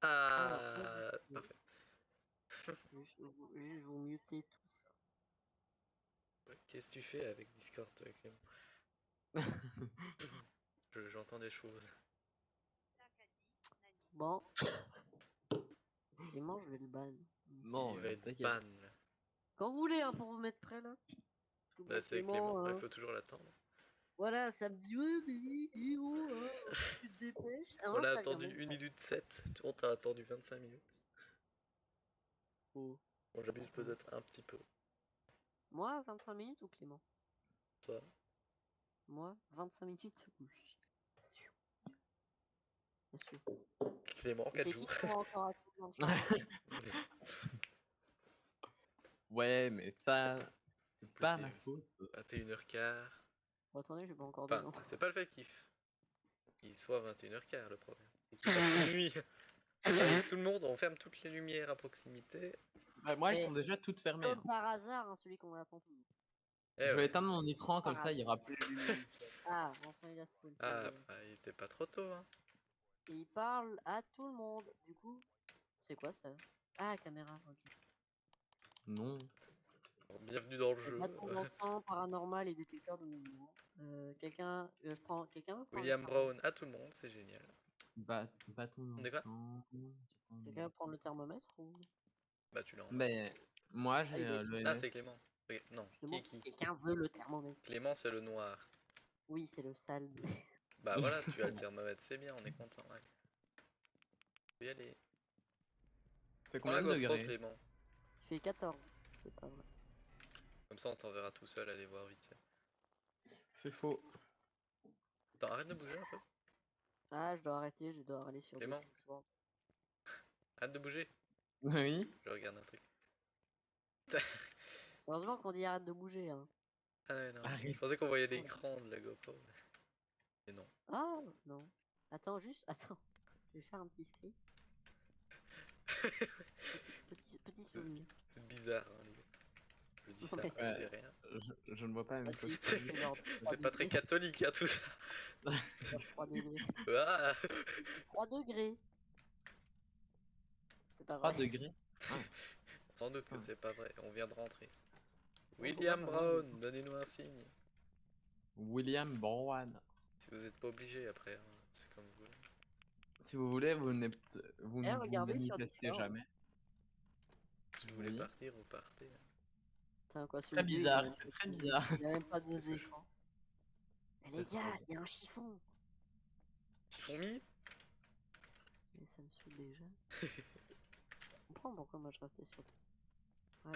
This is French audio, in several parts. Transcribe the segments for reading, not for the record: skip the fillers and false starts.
Alors, Ah, parfait. je vais vous muter tout ça. Qu'est-ce que tu fais avec Discord, toi, Clément? J'entends des choses. Bon. Clément, je vais le ban. Non, Il va être t'inquiète. ban. Quand vous voulez, hein, pour vous mettre prêt là. Bah, c'est Clément, hein. il faut toujours l'attendre. Voilà, ça me dit, ouais, mais héros, hein, tu te dépêches. Hein, On a ça attendu vient même 1 pas. minute 7, on t'a attendu 25 minutes. Oh. Bon, j'abuse peut-être un petit peu. Moi, 25 minutes ou Clément? Toi? Moi, 25 minutes? Oui. Bien sûr. Bien sûr. Clément, Et 4 c'est qui jours. qu'on va encore attendre dans le chat? Ouais, mais ça, c'est Plus pas c'est ma faute. 21h15. Bon, attendez, je vais pas encore Enfin, dedans. c'est pas le fait qu'il soit 21h15 le problème. C'est qu'il fasse nuit. Avec tout le monde, on ferme toutes les lumières à proximité. Bah, moi, elles Mais sont déjà toutes fermées. comme Hein. par hasard, hein, celui qu'on attend toujours. Eh Je vais ouais. éteindre mon écran, comme Par ça, il y hasard. aura plus de lumière. Ah, enfin il a spawn. Ah, bah, il était pas trop tôt, hein. Et il parle à tout le monde. Du coup, c'est quoi ça? Ah, caméra, ok. Non. Alors, bienvenue dans le jeu. Bâton dansant, paranormal et détecteur de mouvement. Quelqu'un, je prends quelqu'un. William Brown à tout le monde, c'est génial. Bâton On est quoi? dansant. Quelqu'un va prendre le thermomètre ou... Bah, tu l'as en main. Mais moi, j'ai il est le Ah, NF. c'est Clément. Ok, non, Je demande si quelqu'un veut le thermomètre. Clément, c'est le noir. Oui, c'est le sale. Bah voilà, tu as le thermomètre, c'est bien, on est content. Ouais. Tu peux y aller. Fait Prends la combien de GoPro, degrés? Clément. Il fait 14. C'est pas vrai. Comme ça, on t'enverra tout seul aller voir vite fait. C'est faux. Attends, arrête de bouger un peu. Ah, je dois arrêter, je dois aller sur Clément. des soir. Arrête de bouger. Oui. Je regarde un truc. Heureusement qu'on dit arrête de bouger. Hein. Ah ouais, non. Arrête. Je pensais qu'on voyait l'écran de la GoPro. Mais non. Ah, non. Attends, juste, attends. Je vais faire un petit screen. Petit souvenir. C'est bizarre, hein, les gars. Je dis ça, Ouais. je dis rien. Je ne vois pas la même Ah, chose. si, c'est genre 3 C'est pas très degrés. catholique, hein, tout ça. 3 degrés. Ah 3 degrés. C'est pas 3 vrai. degrés. Sans doute que c'est pas vrai, on vient de rentrer. Ouais, William pourquoi pas, Brown, donnez-nous un signe. William Brown. Si vous n'êtes pas obligé après, hein, c'est comme vous voulez. Si vous voulez, vous ne vous regardez sur manifestez Discord. jamais. Si vous voulez Oui. partir, vous partez. Putain, quoi, Très celui-là, bizarre, c'est très bizarre. Il a même pas deux Qu'est-ce que je écrans. Eh, les C'est gars, trop il y a un chiffon. Chiffon mis. Mais ça me saoule déjà. Je comprends pourquoi moi je restais sur.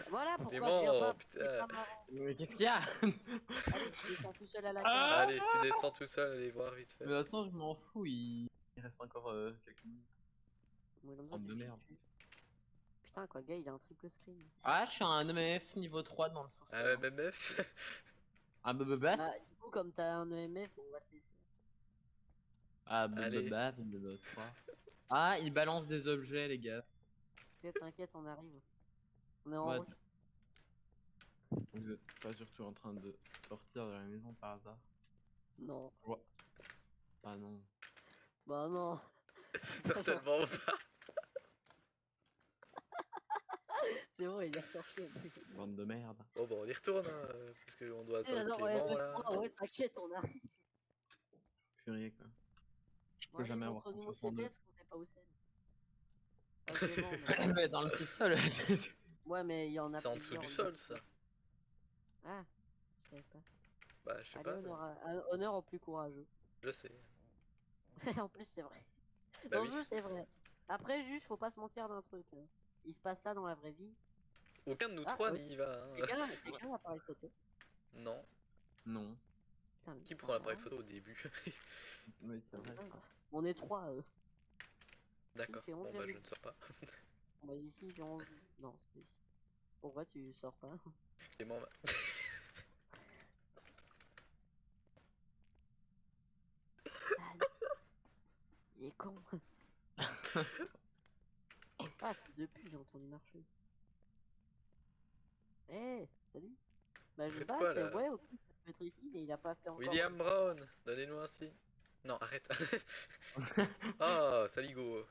Voilà pourquoi Clément, je viens pas. putain. C'est pas marrant. Mais qu'est-ce qu'il y a? Allez, tu descends tout seul à la Ah cave. Allez, tu descends tout seul, allez voir vite fait. De toute façon, je m'en fous, il reste encore quelques minutes. Ouais, comme ça, Bande de tu merde. tues. Putain, quoi, le gars, il a un triple screen. Ah, je suis un EMF niveau 3 dans le sous-sol. Ah, MMF. Un bebé. Bah, du coup, comme t'as un EMF, on va te laisser. Ah, Allez. bebé 3. Ah, il balance des objets, les gars. Ok, t'inquiète, on arrive. On est en Ouais. route. Vous êtes pas surtout en train de sortir de la maison par hasard? Non. Ouais. Ah non. Bah non. C'est pas Certainement gentil. pas. C'est bon, il est ressorti. Bande de merde. Bon, bon, on y retourne, hein, parce qu'on doit attendre Alors, Clément là. ouais, t'inquiète, on arrive. Furieux quoi. Je Bon, peux allez, jamais avoir montre-nous où 162. c'était, parce qu'on sait pas où c'est. Pas devant, mais... Mais dans le sous-sol. Ouais, mais il y en a C'est en dessous plusieurs, du il y sol, a- ça. Ah, je savais pas. Bah, je sais Allez, pas. honneur au plus courageux. Je sais. En plus, c'est vrai. Bah Dans oui. le jeu, c'est vrai. Après, juste, faut pas se mentir d'un truc. Hein. Il se passe ça dans la vraie vie. Aucun de nous Ah, trois n'y y va. Hein. Quelqu'un a l'appareil photo. Non. Non. Putain, mais Qui ça prend l'appareil va. photo au début? Oui, c'est vrai. Ah, on est trois. D'accord. fait Bon, 11, bah, je virgule- ne sors pas. On va ici, il fait 11. Non, c'est pas ici. Pourquoi tu sors pas? Clément va. Il est con. Ah, fils de pute, j'ai entendu marcher. Eh, salut. Bah, je Faites bats, quoi, c'est là ouais, ok, ça peut être ici, mais il a pas fait encore. William Brown, donnez-nous un signe. Non, arrête. Oh, saligo.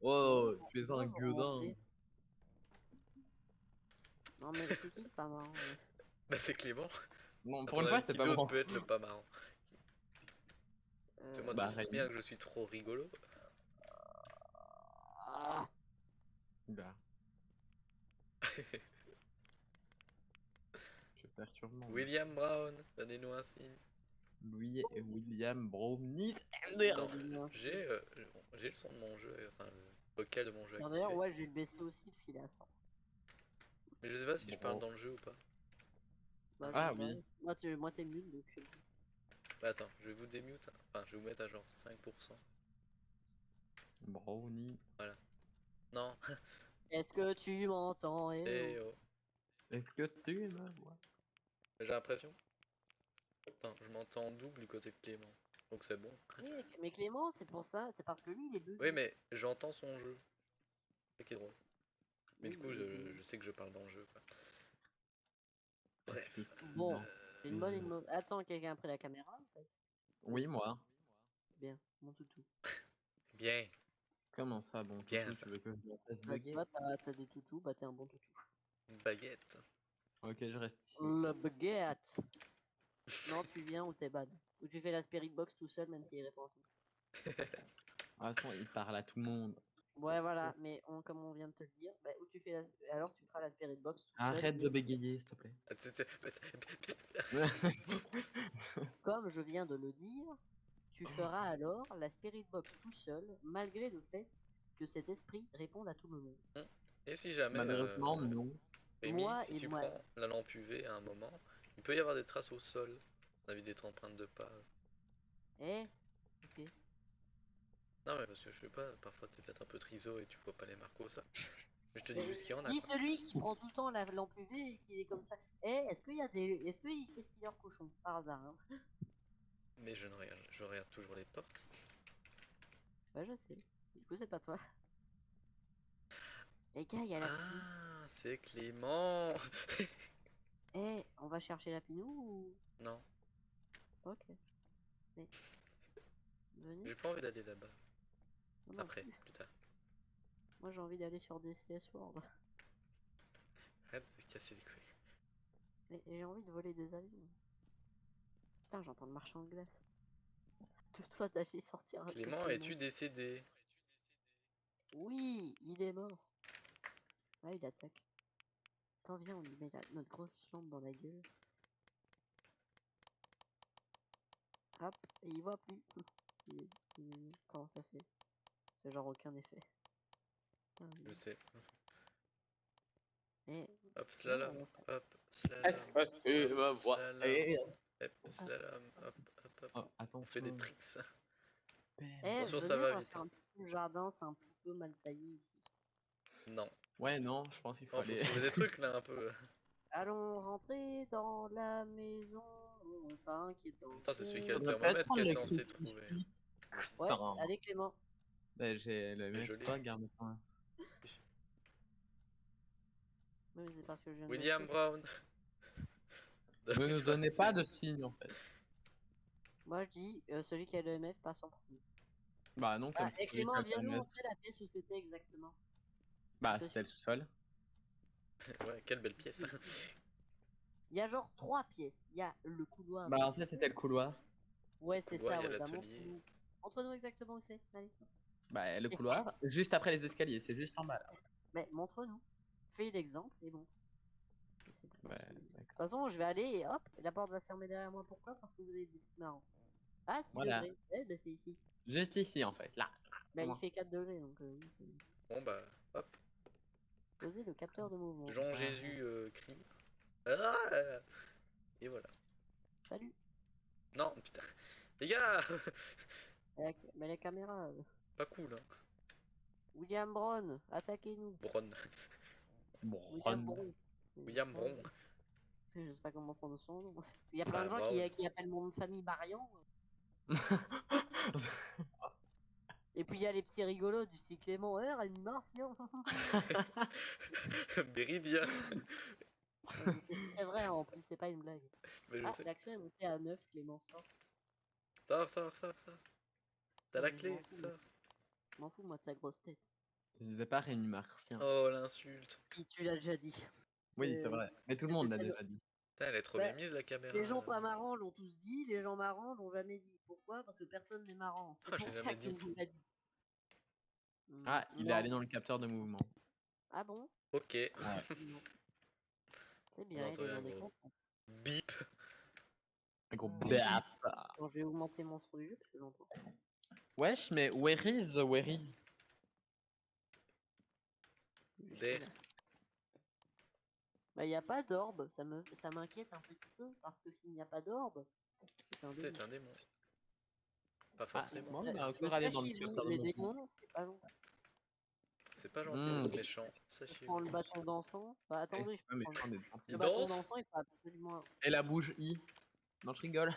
Oh, tu es Moi, un je gueudin. remontais. Non, mais c'est qui le pas marrant Bah c'est Clément. Bon, À pour ton une fois, avis, c'était qui pas d'autre bon. peut être le pas marrant? Tu sais, moi, tu Bah, sais Rémi. bien que je suis trop rigolo. Ah, Bah. Tu perturbes mon William Brown, donnez-nous un signe. Louis et William Brownies Non, dis-moi un signe. j'ai le son de mon jeu, enfin le vocal de mon jeu Tiens, d'ailleurs, activé. ouais, je vais le baisser aussi parce qu'il est à 100. Mais je sais pas si je parle Bro. dans le jeu ou pas. Bah, Ah bah, oui. moi t'es mute donc. Bah attends, je vais vous démute. Enfin, je vais vous mettre à genre 5%. Brownie. Voilà. Non, Est-ce que tu m'entends eh oh. oh. Est-ce que tu me vois? J'ai l'impression. Attends, je m'entends en double du côté de Clément. Donc c'est bon. Oui, mais Clément, c'est pour ça, c'est parce que lui il est bugué. Oui, mais j'entends son jeu. C'est qui est drôle. Mais Oui, du coup, je sais que je parle dans le jeu, quoi. Est-ce que Bref. tu Bon, m'entends? une bonne et une mauvaise. Attends, quelqu'un a pris la caméra en fait. Oui, moi. Bien, mon toutou. Bien, Comment ça, bon bien toutou, ça. tu veux que je me fasse Bah, tu bugger? vois, t'as des toutous, bah t'es un bon toutou. Une baguette. Ok, je reste ici. Le baguette. Non, tu viens ou t'es bad. Ou tu fais la spirit box tout seul même s'il répond à tout. De toute façon, il parle à tout le monde. Ouais, voilà, mais comme on vient de te le dire, bah, ou tu fais alors tu feras la spirit box tout seul. Arrête de mais bégayer, s'il te plaît. Ah, comme je viens de le dire, tu feras alors la spirit box tout seul, malgré le fait que cet esprit réponde à tout le monde. Et si jamais, Malheureusement, non. Rémi, Moi si et tu moi. prends la lampe UV à un moment, il peut y avoir des traces au sol. On a vu des empreintes de pas. Eh, ok. Non, mais parce que je sais pas, parfois t'es peut-être un peu triso et tu vois pas les marques ça. Mais je te dis juste qu'il y en a. Dis Quoi. celui qui prend tout le temps la lampe UV et qui est comme ça. Eh, est-ce qu'il y a des. Est-ce qu'il fait spider cochon par hasard hein. Mais je regarde toujours les portes. Ouais, je sais. Du coup, c'est pas toi. Les gars, il y a la pluie. Ah, c'est Clément. Eh, on va chercher la pinou ou. Non, Ok. Mais. Venez. j'ai pas envie d'aller là-bas. Moi non Après, plus. plus tard. Moi, j'ai envie d'aller sur DCS World. Arrête de casser les couilles. Mais j'ai envie de voler des avions. Putain, j'entends le marchand de glace. De toi d'aller sortir un Clément, coffret es-tu décédé? Oui, il est mort. Ah, il attaque. Attends, viens, on lui met notre grosse lampe dans la gueule. Hop, et il voit plus. Attends, ça fait. C'est genre aucun effet. Putain, Je sais. Eh, Hop, sinon, on slalom. va faire- Hop, Est-ce slalom. que tu me Hop, vois? slalom. Hop, slalom. Hop, hop, hop. Oh, On attention. fait des tricks. Eh, Attention, ça venez, va on va vite. faire un petit peu le jardin, c'est un petit peu mal taillé ici. Non. Ouais, non, je pense qu'il faut Oh, faut aller. trouver des trucs là un peu. Allons rentrer dans la maison, pas inquiétant. Attends, c'est celui qui a le Faudrait peut-être thermomètre qui prendre est le censé trouver. crucifix. Ouais, allez Clément. J'ai le Mais mec je l'ai. pas, garde pas. Oui, mais c'est parce que je viens de William l'acheter. Brown. Ne nous donnez pas de signe en fait. Moi je dis, celui qui a le MF passe en premier. Bah non, comme Ah, c'est et celui qui Clément, a le viens nous permis. montrer la pièce où c'était exactement. Bah Je te c'était le suis. sous-sol. Ouais, quelle belle pièce. Il y a genre 3 pièces. Il y a le couloir. Bah en fait c'était le couloir. Ouais, c'est couloir, ça, il y a ouais. Bah l'atelier. montre-nous. Montre-nous exactement où c'est. Allez. Bah le Et couloir, juste après les escaliers, c'est juste en bas là. Mais montre-nous. Fais l'exemple et montre. Et c'est bon. Ouais, De toute d'accord. façon, je vais aller et hop, la porte va se fermer derrière moi. Pourquoi? Parce que vous avez des petits marrons. Ah, 6 Voilà. degrés. Eh, bah c'est ici. Juste ici en fait, là. Bah il Comment fait 4 degrés donc oui, c'est. Bon bah, hop. Poser le capteur de mouvement. Jean Ça- Jésus crie. Ah et voilà. Salut. Non, putain. Les gars. Mais la caméra. Pas cool, hein. William Brown, attaquez-nous. Bron. William Bron. Bron. William Ça, Bron. je sais pas comment prendre son nom. Parce qu'il y a plein Bah, de gens Brown. qui appellent mon nom de famille Marian. Et puis il y a les petits rigolos du style Clément R, Rémi Martien. Méridien. C'est vrai, en plus, c'est pas une blague. Mais je Ah, sais. l'action est montée à 9, Clément sort. Sors, sors, sors, sors. T'as Putain, la mais je clé, m'en fous, sors. Je m'en fous, moi, de sa grosse tête. Je disais pas Rémi Martien. Oh, l'insulte. Si tu l'as déjà dit. Oui, C'est- c'est vrai. Mais tout le c'était monde l'a tellement- déjà dit. Putain, elle est trop Bah, bien mise la caméra. Les gens pas marrants l'ont tous dit, les gens marrants l'ont jamais dit. Pourquoi? Parce que personne n'est marrant. C'est Ah, pour j'ai ça jamais que dit. vous l'a dit. Ah, il est Non. allé dans le capteur de mouvement. Ah bon? Ok. Non. C'est On bien, il entend est un dans des gros comptes. bip. Un gros Oui. bap. Quand je vais augmenter mon son du jeu parce que j'entends. Wesh, mais where is the where is? Juste Des- là. Bah, il n'y a pas d'orbe, ça m'inquiète un petit peu, parce que s'il n'y a pas d'orbe, c'est un démon. C'est un démon. Pas Ah, forcément. moi, on a Le encore allé dans le Sashilou, capteur de les mouvement. démons, c'est pas long. C'est pas gentil d'être Mmh. méchant. Je Sachez. prends le bâton dansant. Bah, attendez, je C'est pas peux prendre méchant d'être gentil. le Il bâton danse dansant, il faut absolument. Et la bouge I. Non, je rigole.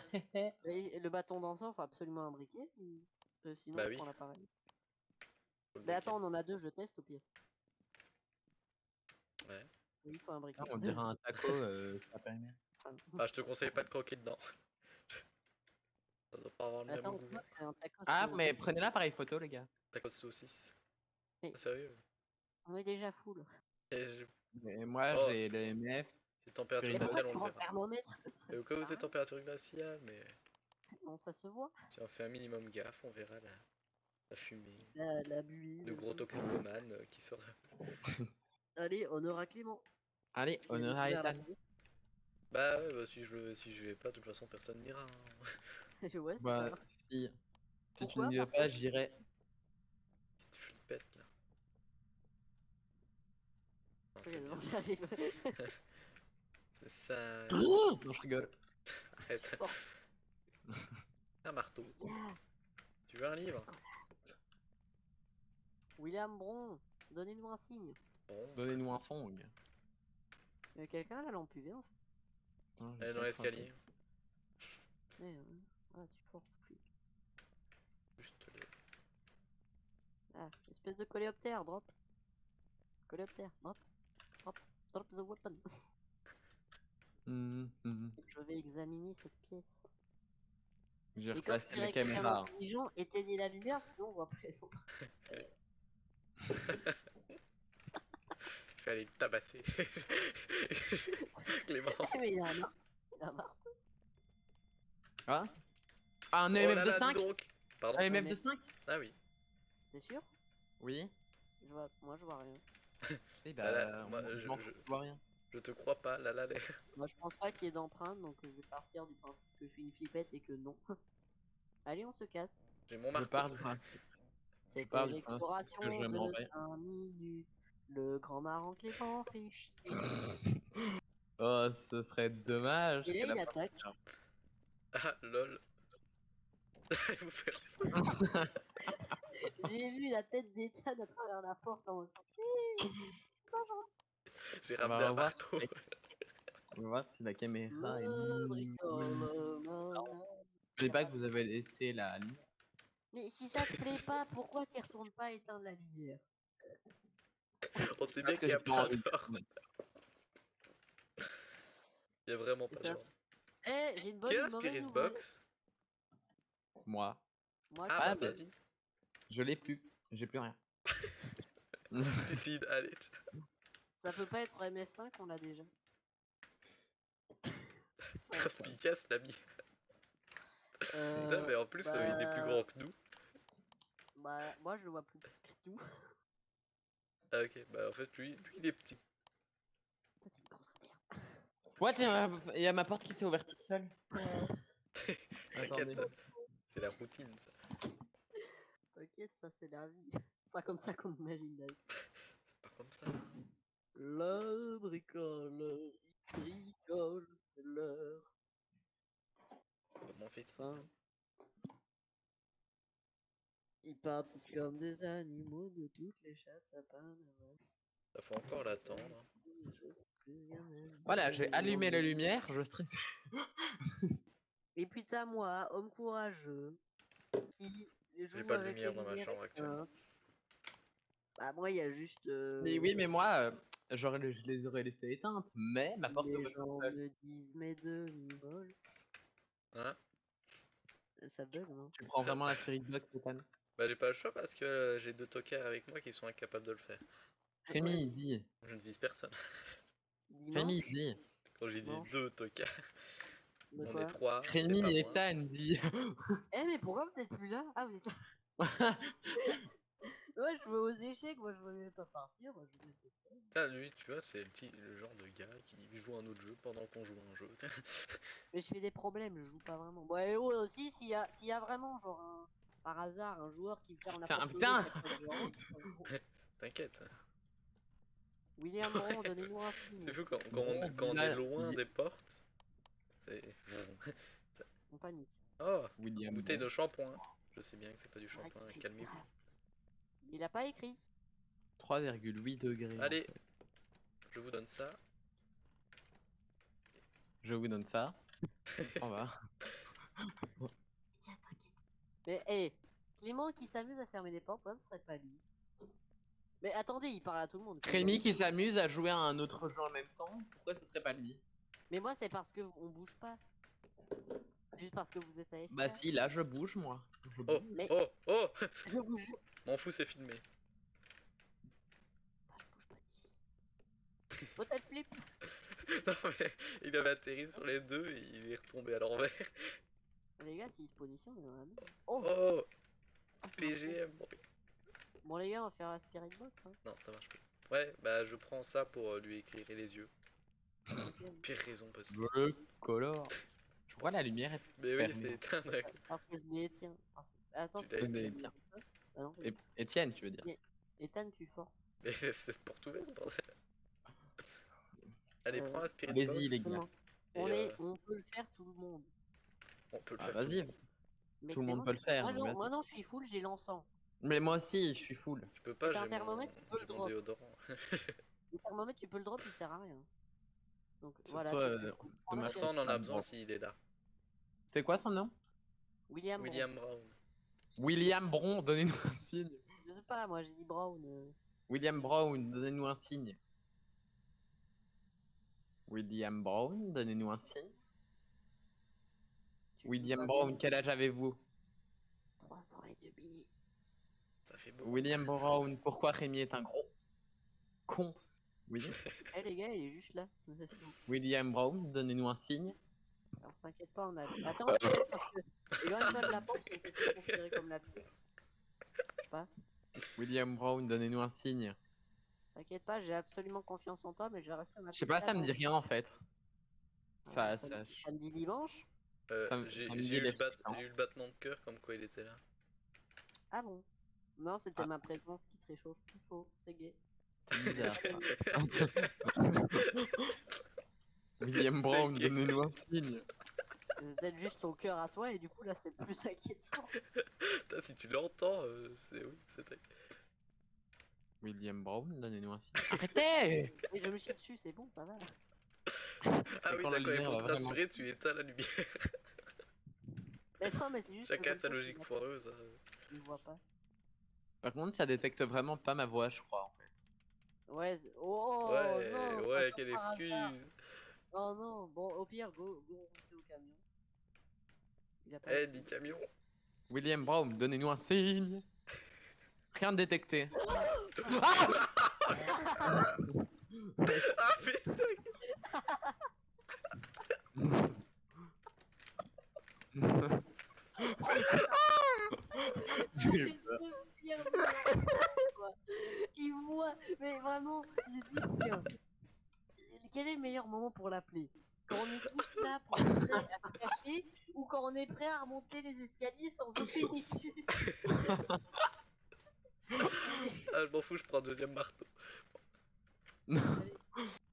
Et le bâton dansant, il faut absolument un briquet. Sinon, Bah je oui. prends l'appareil. Faut le Mais briquet. attends, on en a deux, je teste au pire. Ouais. Oui, il faut un briquet. On dirait un taco, ça périmètre. Ah, je te conseille pas de croquer dedans. Ça doit pas avoir le même Attends, goût. quoi que c'est un tacos. Ah, mais prenez l'appareil photo, les gars. Tacos de saucisse. Mais- Ah, sérieux. On est déjà full. Et Et moi, Oh. j'ai le MF. c'est température Mais pourquoi glaciale, tu on prends le le verra. thermomètre? Ça Et au cas où sert à c'est rien. température glaciale, mais Non, ça se voit. si on fait un minimum gaffe, on verra la fumée. La buée. De le gros truc. toxicomanes qui sortent. Allez, honneur à Clément. Allez, qui a honneur à découvert la Ethan. police. Bah ouais, bah, si je vais pas, de toute façon personne n'ira. Hein. Ouais, c'est Bah, ça. si tu Pourquoi? n'y vas Parce pas, que- j'irai. Petite flippette là. Non, Ok, c'est bon, bien. j'arrive. C'est ça. Non, je rigole. Arrête. Fort. Un marteau. Tu veux un livre? William Bron, donnez-nous un signe. Bon. Donnez-nous un song. Il y a quelqu'un à la lampe UV en fait. Non, j'ai Elle est pas dans le temps. l'escalier. Mais, ah, tu forces tout flic. Juste le. Ah, espèce de coléoptère, drop. Coléoptère, drop. Drop. Drop the weapon. Je vais examiner cette pièce. J'ai Et comme replacé c'est la extrêmement caméra. intelligent, éteignez la lumière, sinon on voit pas les empreintes. Je vais aller le tabasser. Clément. Mais il a un marteau. Il a un marteau. Ah, un Oh EMF là de là, dis 5 donc. Pardon. Un EMF mais- de 5 Ah oui. T'es sûr? Oui. Moi je vois rien. Eh Là, là, bah, moi, je m'en fous, je vois rien. Je te crois pas, là là. Moi je pense pas qu'il y ait d'empreinte, donc je vais partir du principe que je suis une flippette et que non. Allez, on se casse. J'ai mon Je marteau. pars du principe. C'était pars du l'exploration principe que je m'en de vais. 5 minutes. Le grand marrant Clément fait chier. Oh, ce serait dommage. Et là que la il attaque. Ah lol. Vous faites- J'ai vu la tête d'Ethan à travers la porte en mode. J'ai On va ramené un revoir marteau. si On va voir si la caméra est. N'oubliez pas que vous avez laissé la lumière. Mais si ça te plaît pas, pourquoi tu retournes pas éteindre la lumière? On sait bien Parce que qu'il y a j'ai pas pas envie. d'or. Il y a vraiment pas C'est ça. d'or. Eh, j'ai une bonne Qui et a une la mauvaise Spirit nouvelle. Box? Moi, Moi, Ah Ah, bah bah. vas-y. je l'ai plus. J'ai plus rien. Suicide, allez. ça peut pas être MF5, on l'a déjà. Perspicace l'ami. Euh, Putain, mais en plus, il est plus grand que nous. Bah, moi je le vois plus petit que tout. Ah ok, bah en fait, lui il est petit. Toi, t'es une grosse merde. What? Il y a ma porte qui s'est ouverte toute seule. Attendez. T'inquiète, c'est la routine ça. T'inquiète, ça c'est la vie. C'est pas comme ça qu'on imagine la vie. C'est pas comme ça. Le bricoleur, il bricole l'heure. Comment fait-il? Fin. Ils partent tous comme des animaux de toutes les chattes, sapins. Ça faut encore l'attendre. Voilà, j'ai allumé la lumière, je stresse. Et puis t'as moi, homme courageux, qui joue pas de avec lumière les dans ma lumières chambre actuellement. éteintes. Bah moi il y a juste... Mais oui, mais moi, je les aurais laissées éteintes, mais ma porte s'est les ouverte toute gens seule. me disent mes demi-moles. Hein? Ça bug, non? Tu prends vraiment la Spirit Box, Stéphane? Bah j'ai pas le choix parce que j'ai 2 tokers avec moi qui sont incapables de le faire. Rémi, dis. Je ne vise personne. Rémi, Dimanche. dis. Quand j'ai dit Dimanche. 2 tokers, De on quoi? est 3, c'est Rémi pas et moi. Tan, dis. Eh, mais pourquoi vous êtes plus là? Ah, vous êtes là. Ouais, je veux aux échecs, moi je voulais pas partir. Moi, je voulais être là. Putain, lui, tu vois, c'est le genre de gars qui joue un autre jeu pendant qu'on joue à un jeu. Mais je fais des problèmes, je joue pas vraiment. Bon, et oh, aussi, s'il y a vraiment, genre, par hasard, un joueur qui me ferme la porte au nez Putain. chaque fois que je rentre. T'inquiète. William Bron, donnez-nous un C'est signe. fou quand Bon, on est là, loin il- des portes. C'est. On panique. Oh, William bouteille Bron. de shampoing. Je sais bien que c'est pas du Arrête, shampoing, c'est calmez-vous. grave. Il a pas écrit. 3,8 degrés. en Allez. fait. Je vous donne ça. Je vous donne ça. On s'en va. Tiens, t'inquiète. Mais, hé, Clément qui s'amuse à fermer les portes, pourquoi ce serait pas lui? Mais attendez, il parle à tout le monde. Clément. Rémi qui s'amuse à jouer à un autre jeu en même temps. Pourquoi ce serait pas lui? Mais moi, c'est parce que on bouge pas. C'est juste parce que vous êtes AFK. Bah si, là je bouge moi. Je Oh, bouge. Mais- oh, oh. Je vous jure. M'en fous, c'est filmé. Bah, je bouge pas d'ici. Peut-être flip. Non mais il avait atterri sur les deux et il est retombé à l'envers. Les gars, s'il se positionne, il est dans la merde. Oh, Oh, ah, je te marche PGM. pas. Bon, les gars, on va faire la spirit box. Hein. Non, ça marche pas. Ouais, bah je prends ça pour lui éclairer les yeux. Ok. Pire raison possible. Bleu, color. Je vois la lumière. Mais oui, fermée. c'est éteint d'un coup. Parce que je les tiens. Attends, Tu c'est l'as pas- éteint. Ah non, Et Étienne, tu veux dire? Ethan, tu forces. Mais c'est pour tout mettre, bordel. Allez, Euh, prends la spirit allez-y, box. les gars. Justement. Et, On peut le faire tout le monde. On peut le Ah, faire. vas-y. Mais Tout le monde Clément, peut le faire. Moi, mais vas-y. non, je suis full, j'ai l'encens. Mais moi aussi, je suis full. Je peux pas, T'as un j'ai thermomètre, tu peux le mon drop. déodorant. Le thermomètre, tu peux le drop, il sert à rien. Donc C'est voilà. toi, tu- prends de la ma De toute spirit façon, on en box. a Ah, besoin bon. s'il est là. C'est quoi son nom? William. Brown. William Brown. William Bron, donnez-nous un signe. Je sais pas, moi j'ai dit Brown. William Brown, donnez-nous un signe. William Brown, donnez-nous un signe. Tu dis William pas Brown, bien. quel âge avez-vous? 3 ans et demi. Ça fait beaucoup. William Brown, pourquoi Rémi est un gros con? Oui. Eh les gars, il est juste là. William Brown, donnez-nous un signe. Alors t'inquiète pas, on a. Attends, c'est peut-être parce que. Éloigne-toi de la porte, c'est peut-être considéré comme la pièce. Je sais pas. William Brown, donnez-nous un signe. T'inquiète pas, j'ai absolument confiance en toi, mais je vais rester à ma Je sais pas, ça me dit rien en fait. Ça, Samedi, dimanche. J'ai ça me j'ai dit eu, les j'ai eu le battement de cœur comme quoi il était là. Ah bon? Non, c'était Ah. ma présence qui te réchauffe. C'est faux, c'est gay. C'est bizarre. William C'est Brown, gay. donnez-nous un signe. C'est peut-être juste ton cœur à toi et du coup là c'est plus inquiétant. Putain, si tu l'entends, c'est oui, c'était. William Brown, donnez-nous un signe. Arrêtez! Et je me chie dessus, c'est bon, ça va. Ah Et oui, quand la d'accord, et lumière pour va te vraiment- rassurer, tu éteins la lumière. Mais non, mais c'est juste. que Chacun comme sa ça, logique je foireuse. ne vois pas. Par contre, ça détecte vraiment pas ma voix, je crois, en fait. Ouais, oh Ouais, non! ouais, pas quelle par hasard. excuse. Oh non, bon, au pire, go remonter au camion. Il a pas. Eh, dis camion. William Brown, donnez-nous un signe. Rien détecté. Ah, putain. J'ai eu C'est peur. le pire quoi. Il voit, mais vraiment, il se dit tiens, quel est le meilleur moment pour l'appeler? Quand on est tous là pour être prêt à se cacher ou quand on est prêt à remonter les escaliers sans aucune issue? Ah, je m'en fous, je prends un deuxième marteau.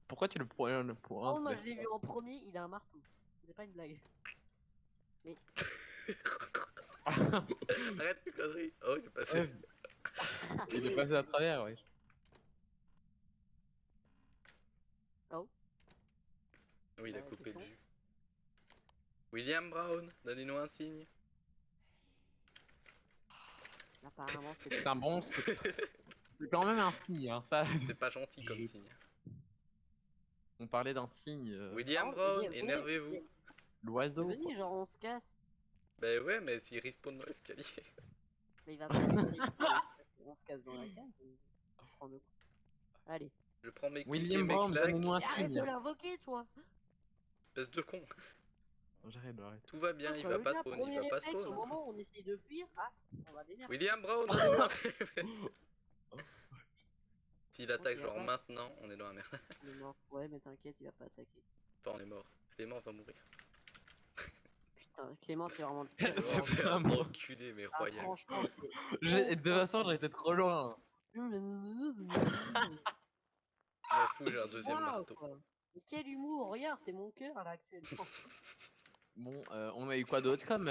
Pourquoi tu le prends pour un Oh, moi je l'ai vu en premier, il a un marteau. C'est pas une blague. Arrête les conneries. Oh, il est passé. Il est passé à travers, oui. Oui, il a Ouais, coupé c'est le bon. jus. William Brown, donnez-nous un signe. Apparemment, c'est C'est un bon. C'est quand même un signe, hein, ça. C'est pas gentil comme signe. On parlait d'un signe. William Par contre, Brown, venez- L'oiseau. Venez, genre on se casse. Ben ouais, mais s'il respawn dans l'escalier. Mais il va pas aspirer. On se casse dans la cage. On prend le coup. Allez. Je prends mes clics et William mes Brown, claques. donnez-nous un Mais arrête de signe. l'invoquer, toi. Espèce de con. J'arrête, j'arrête. Tout va bien, il Enfin, va le pas gars, spawn, il premier va pas réflexe, au spawn. moment où on essaye de fuir, ah, on va l'énerver. William Brown, donnez-moi un S'il Ok, attaque genre attends. maintenant, on est dans la merde. On est mort. Ouais, mais t'inquiète, il va pas attaquer. Enfin, on est mort. Clément va mourir. Putain, Clément, c'est vraiment le pire C'est joueur. C'est pas un moi. enculé, mais Ah, royal. franchement, c'est. De toute façon, j'étais trop loin. Je m'en fous, j'ai un deuxième Waouh, marteau. quoi. Mais quel humour, regarde, c'est mon cœur là actuellement. Bon, on a eu quoi d'autre comme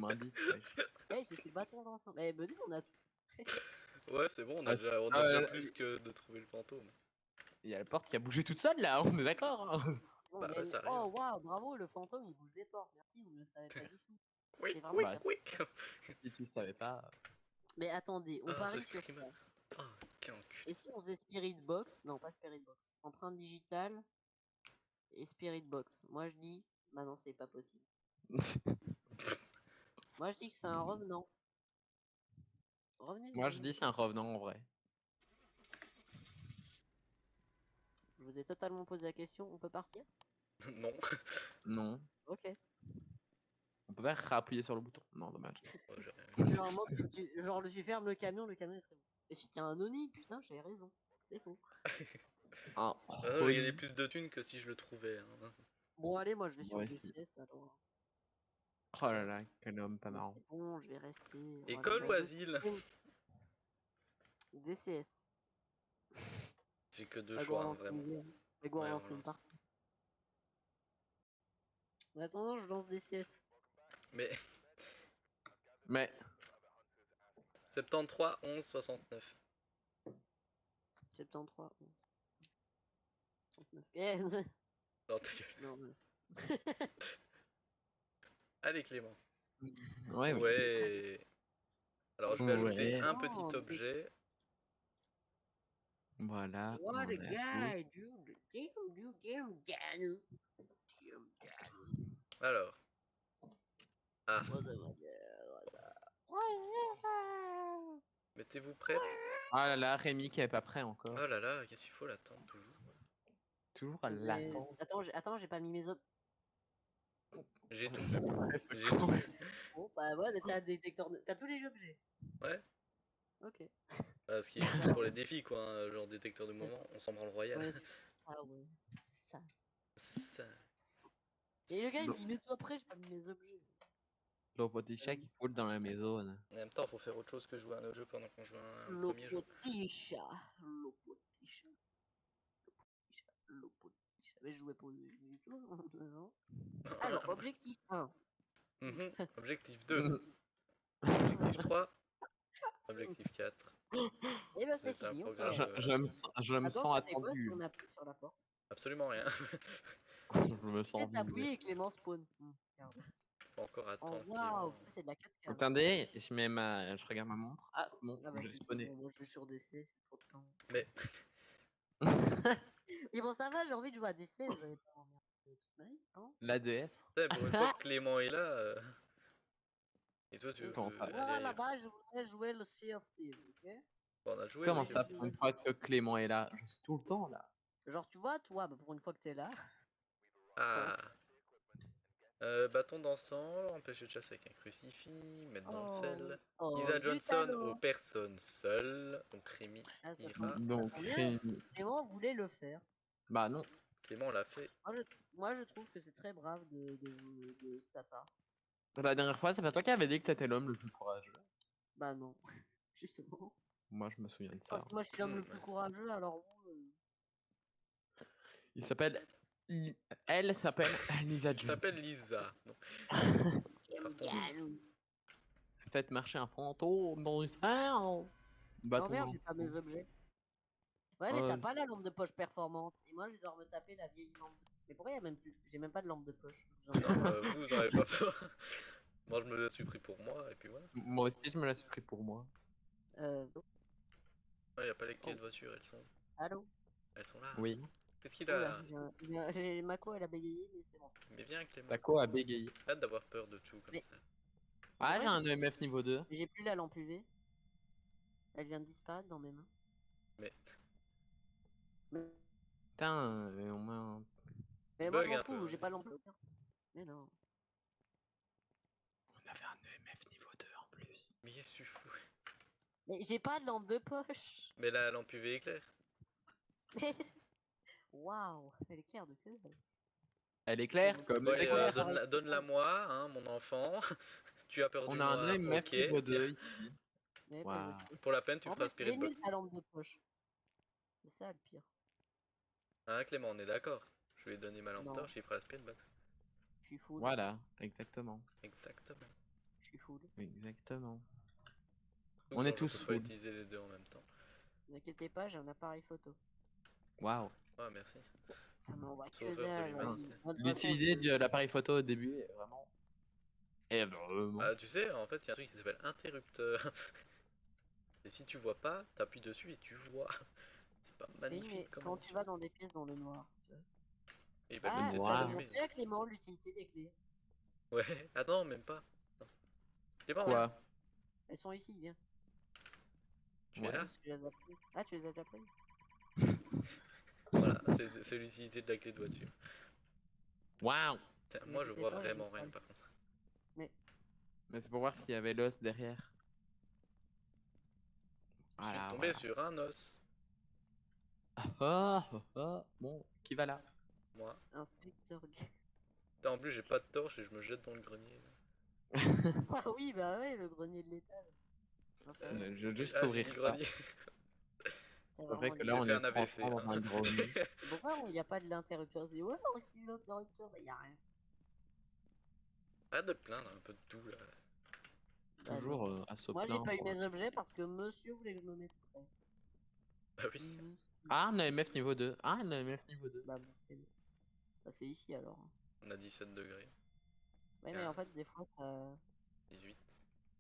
indice wesh. Eh, j'ai fait bâton d'ensemble. Eh, Benny, on a. Ouais, c'est bon, on a Ah, déjà, on ah, a déjà là, plus que de trouver le fantôme. Il y a la porte qui a bougé toute seule là, on est d'accord hein. Non, Bah, mais- ouais, ça arrive. Oh, waouh, bravo, le fantôme il bouge des portes. Merci, vous ne le savez pas du tout. Oui, C'est vraiment oui, Bah, oui. Si tu le savais pas. Mais attendez, on Ah, parie ce sur screamer. quoi? Ah, quel enculé. Et si on faisait Spirit Box? Non, pas Spirit Box. Empreinte digitale et Spirit Box. Moi je dis. Bah non, c'est pas possible. Moi je dis que c'est un revenant. Revenez. Moi je dis c'est un revenant en vrai. Je vous ai totalement posé la question, on peut partir? Non. Non. Ok. On peut pas rappuyer sur le bouton. Non, dommage. Oh, j'ai rien. Genre, moi, genre, je ferme le camion il serait bon. Et si t'as un Oni, putain, j'avais raison. C'est faux. Ah, Ah non, j'ai gagné plus de thunes que si je le trouvais. Hein. Bon, allez, moi je vais sur Moi aussi. DCS alors. Oh là là, quel homme pas Mais marrant. c'est bon, je vais rester. École Voilà, ou bah, asile? DCS. J'ai que deux Bah, go choix, hein, relancer vraiment. une game. Bah, go Ouais, on relancer une lance. partie. En attendant, je lance DCS. Mais Mais 73, 11, 69. 73, 11. 69. Eh, Non, ta gueule. non, mais- Allez, Clément. ouais, oui. Ouais. Alors, je vais ajouter Ouais. un Oh, petit objet. Voilà. What on a a tout. guy, dude. Damn. Alors. Ah, mettez-vous prête. Ah là là, Rémi qui est pas prêt encore. Oh là là, qu'est-ce qu'il faut l'attendre toujours? Toujours à Mais- l'attendre. Attends, j'ai pas mis mes autres. J'ai tout. C'est J'ai con. tout. Bon, bah ouais, mais t'as le détecteur de... T'as tous les objets. Ouais. Ok. Ah, ce qui est utile pour les défis, quoi. Hein, genre détecteur de mouvement, on s'en branle royal. Ouais, c'est ça, ouais. C'est ça. Ça. Et le gars, il Non. dit, mets-toi après, j'ai pas mis mes objets. L'opoticha qui coule dans la maison. En même temps, faut faire autre chose que jouer à un autre jeu pendant qu'on joue à un premier jeu. Lopotisha. Mais je jouais pas du tout. Non. Alors, objectif 1. Mhm. Objectif 2. Objectif 3. Objectif 4. Et ben c'est C'est un fini. programme. Je me Attends, sens ça fait quoi si attendu. on appuie sur la porte? Absolument rien. Je me sens Peut-être appuyer visé. et Clément spawn. Regarde. Faut encore Oh attendre. waouh, Clément. ça c'est de la cascade. Attendez, je regarde ma montre. Ah, c'est bon, Ah bah j'ai si, c'est spawné. bon, moi je vais sur DC, c'est trop de temps. Mais Et bon ça va, j'ai envie de jouer à DC, vous allez pas m'emmerder toute ma vie, hein? La DS. pour une fois que Clément est là. Et toi, tu veux. Comment ça Allez, Moi allez. là-bas, je voudrais jouer le Sea of Thieves, ok? Bon, on a joué Comment aussi. ça, aussi. pour une fois que Clément est là? Je suis tout le temps là. Genre tu vois, toi, bah, pour une fois que t'es là. Ah. Bâton d'encens, empêche de chasse avec un crucifix, mettre dans le sel. Oh, Isa zut Johnson alors. aux personnes seules. Donc Rémi Ah, ça ira. tombe- Donc, ça tombe bien. Rémi. Clément voulait le faire. Bah non. Clément l'a fait. Moi je trouve que c'est très brave de sa part. La dernière fois, c'est pas toi qui avais dit que t'étais l'homme le plus courageux. Bah non, justement. Moi, je me souviens de ça. Parce que moi je suis l'homme le plus courageux, alors vous, Il s'appelle. Elle s'appelle Lisa Elle Johnson. s'appelle Lisa. Non. Partons. Faites marcher un fantôme dans une salle. Oh Bâton merde, dans j'ai le pas sang. mes objets. Ouais, mais Euh, t'as pas la lampe de poche performante. Et moi, je vais devoir me taper la vieille lampe. Mais pourquoi y a même plus? J'ai même pas de lampe de poche. Je vous en Non, prie. vous n'en avez pas besoin. Moi, je me la suis pris pour moi, et puis voilà. Moi aussi, je me la suis pris pour moi. Il n'y a pas les clés de voiture, elles sont Allô? elles sont là. Oui. Qu'est-ce qu'il Oula, a Mako, elle a bégayé, mais c'est bon. Mais viens, Clément. Taco a bégayé. Hâte d'avoir peur de tout comme Mais- ça. Ah, Ouais. j'ai un EMF niveau 2. Mais j'ai plus la lampe UV. Elle vient de disparaître dans mes mains. Mais Mais, Putain, au moins. mais moi je bug m'en un peu. fous, j'ai Ouais. pas la lampe UV. Mais non. On avait un EMF niveau 2 en plus. Mais qu'est-ce que tu fous? Mais j'ai pas de lampe de poche. Mais la lampe UV éclaire. Mais waouh, elle est claire de que. Elle est claire comme Ouais, l'éclair. donne-la moi, hein, mon enfant. Tu as peur On du a un noir, EMF ok. niveau Tiens, 2 ici. Ouais, bah, je Waouh. sais. pour la peine, tu En feras plus, elle est Spirit nulle Box. ta lampe de poche. C'est ça le pire. Hein, Clément, on est d'accord. Je vais lui donner ma lampe Non. torche, il fera la Spirit Box. Je suis full. Voilà, exactement. Exactement. Je suis full. Exactement. Ou On quand est je tous peux pas full. utiliser les deux en même temps. Ne vous inquiétez pas, j'ai un appareil photo. Waouh. Ah, merci. Ça m'envoie que Sauveur de dalle, l'humanité. vas-y. Moi, de toute façon, L'utilité de l'appareil photo au début est vraiment. Et vraiment. Ah, tu sais, en fait, il y a un truc qui s'appelle interrupteur. Et si tu vois pas, t'appuies dessus et tu vois. C'est pas Oui, magnifique mais comme quand tu invention. vas dans des pièces dans le noir. Et bah, le but Ah, c'est de Wow. les je vais allumer. montrer à Clément l'utilité des clés. Ouais, ah non, même pas. Clément, viens. Quoi? Elles sont ici, viens. Tu es Ouais. là. Tu les as prises. Ah, tu les as déjà prises. Voilà, c'est l'utilité de la clé de voiture. Waouh. Putain, Ne moi je inquiétez vois pas, vraiment j'ai rien pas- par contre. Mais Mais c'est pour voir s'il y avait l'os derrière. Je suis Voilà, tombé voilà. sur un os. Bon, qui va là? Moi. inspecteur. Putain, en plus j'ai pas de torche et je me jette dans le grenier. Ah oui, bah ouais, le grenier de l'étage. Non, c'est vrai. Je vais juste Ah, j'ai ouvrir dit ça. grenier. T'as C'est vrai vraiment que dit. là, J'ai on fait est un AVC. franchement dans un Hein. grenier. Et pourquoi il n'y a pas de l'interrupteur? C'est ouais, on utilise l'interrupteur, bah y a rien. Arrête de te plaindre un peu de tout là. Bah non. Toujours à se Moi j'ai pas eu plaindre. mes objets parce que monsieur voulait que je me mette prêt. Bah oui. Mhm. Ah, un EMF niveau 2. Ah, un EMF niveau 2. Bah, bah, c'est ici alors. On a 17 degrés. Ouais, mais en 15, fait, des fois ça. 18.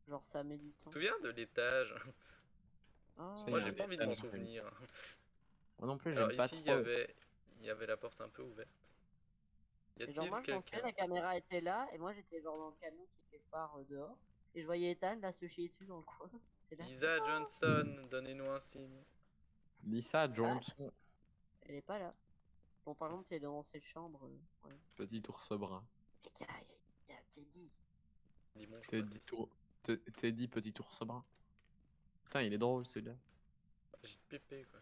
Genre, ça met du Tu te temps. souviens de l'étage? Oh, Ça, il Moi y a j'ai un pas envie de m'en étage, j'aime. souvenir. Moi non plus, Alors j'aime pas ici trop. il y avait la porte un peu ouverte. Y et genre, a-t-il moi je m'en souviens, quelqu'un? la caméra était là, et moi j'étais genre dans le camion qui est quelque part dehors. Et je voyais Ethan là se chier dessus dans le coin. C'est là. Isa Johnson, donnez-nous un signe. Lisa Johnson, Elle est pas là. Bon, par contre, si elle est dans cette chambre. Ouais. petit ours brun. Les gars, y a Teddy. Dis bonjour. T'es dit, t'es dit petit ours brun. Putain, il est drôle celui-là. J'ai pépé quoi.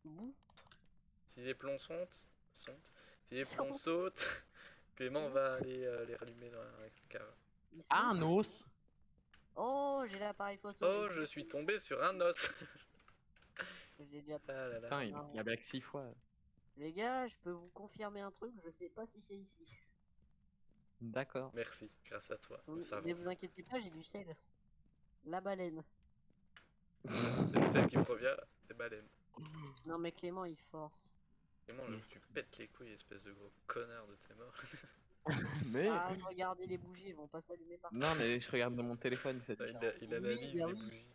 Bouh. Si les plombs sont, si les plombs Sont. sautent, Clément va aller les rallumer dans la cave. Ils sont- Ah, un os. Oh, j'ai l'appareil photo. Oh, Et je puis, suis tombé sur un os. je l'ai déjà. Ah là là. Putain, il Non. a blague 6 fois. Les gars, je peux vous confirmer un truc, je sais pas si c'est ici. D'accord. Merci, grâce à toi, nous savons. Mais vous inquiétez pas, j'ai du sel. La baleine. C'est le sel qui me provient des baleines. Non mais Clément il force. Clément, je tu pètes les couilles, espèce de gros connard de tes morts. Mais. Arrête de regarder les bougies, elles vont pas s'allumer par Non, mais je regarde dans mon téléphone, c'est il, différent. il Oui, analyse bien les oui. bougies.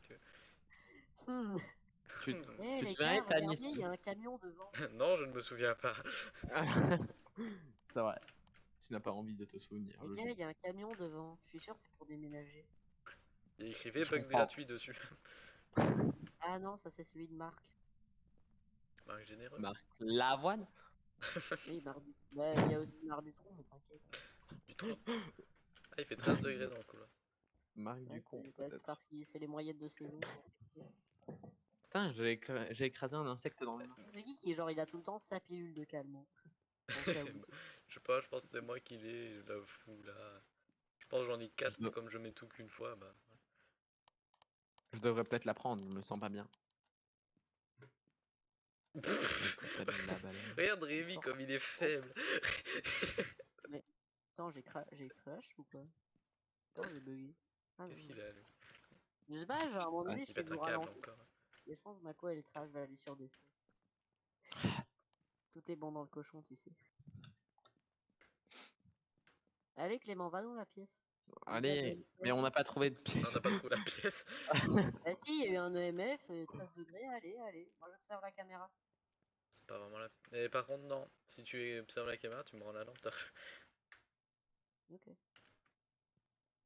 Hmm. Tu, Eh tu les te souviens, gars, Ethan, regardez, ici il y a un camion devant. Non, je ne me souviens pas. C'est vrai. Tu n'as pas envie de te souvenir. Les gars, il y a un camion devant. Je suis sûr c'est pour déménager. Il écrivait Je bugs comprends. gratuits dessus. Ah non, ça c'est celui de Marc. Marc généreux. Marc Lavoine. Oui, Marc du... Bah, il y a aussi Marc Dutronc, mais t'inquiète. Du tronc. Ah, il fait 13 degrés dans le couloir. Marc Ouais, Ducon, c'est peut-être. parce que c'est les moyennes de saison. Putain, j'ai écrasé un insecte dans les mains. C'est qui est genre il a tout le temps sa pilule de calmant. Au cas où. Je sais pas, je pense que c'est moi qui l'ai, la fou là. Je pense que j'en ai 4, Je mais dois- comme je mets tout qu'une fois, bah. Je devrais peut-être la prendre, je me sens pas bien. La baleine. Regarde Rémi comme il est faible. Attends, j'ai crash ou quoi? Attends, j'ai bugué. Ah, Qu'est-ce non. qu'il a lui? Je sais pas, genre à un moment donné, Il j'essaie pète de un vous câble ralentir. encore. Et je pense que ma quoi elle est crash, je vais aller sur des sens. Tout est bon dans le cochon, tu sais. Allez Clément, va dans la pièce. Allez, Johnson. mais on n'a pas trouvé de Non, pièce. on n'a pas trouvé la pièce. Ah si, il y a eu un EMF, 13 degrés, allez. Moi j'observe la caméra. C'est pas vraiment la. Mais par contre, non. Si tu observes la caméra, tu me rends la lampe torche. Ok.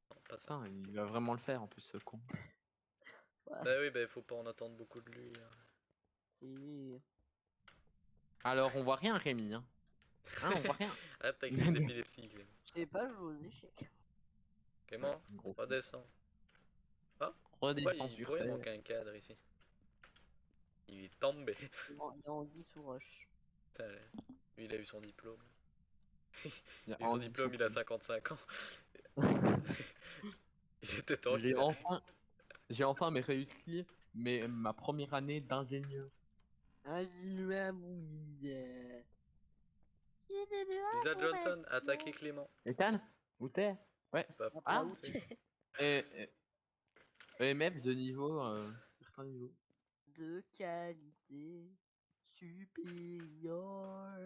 Non, pas ça. Putain, il va vraiment le faire en plus, ce con. Bah oui, bah faut pas en attendre beaucoup de lui. Hein. Si. Alors, on voit rien, Rémi. Hein, on voit rien. Ah, t'as crise d'épilepsie, Clément. Je sais pas jouer aux échecs. Clément, Gros. redescends. Pourquoi Redescends il sur pourrait terre. manquer un cadre ici. Il est tombé. Il est en vie sous roche. Putain, lui, il a eu son diplôme. Il y a Et son Andy diplôme, Soup. il a 55 ans. Il était temps J'ai qu'il arrive. enfin mais réussi ma première année d'ingénieur. Lisa Johnson, attaquez Clément. Ethan, où t'es? Ouais. Bah, Ah, où c'est- EMF de niveau, certains niveaux. De qualité supérieure.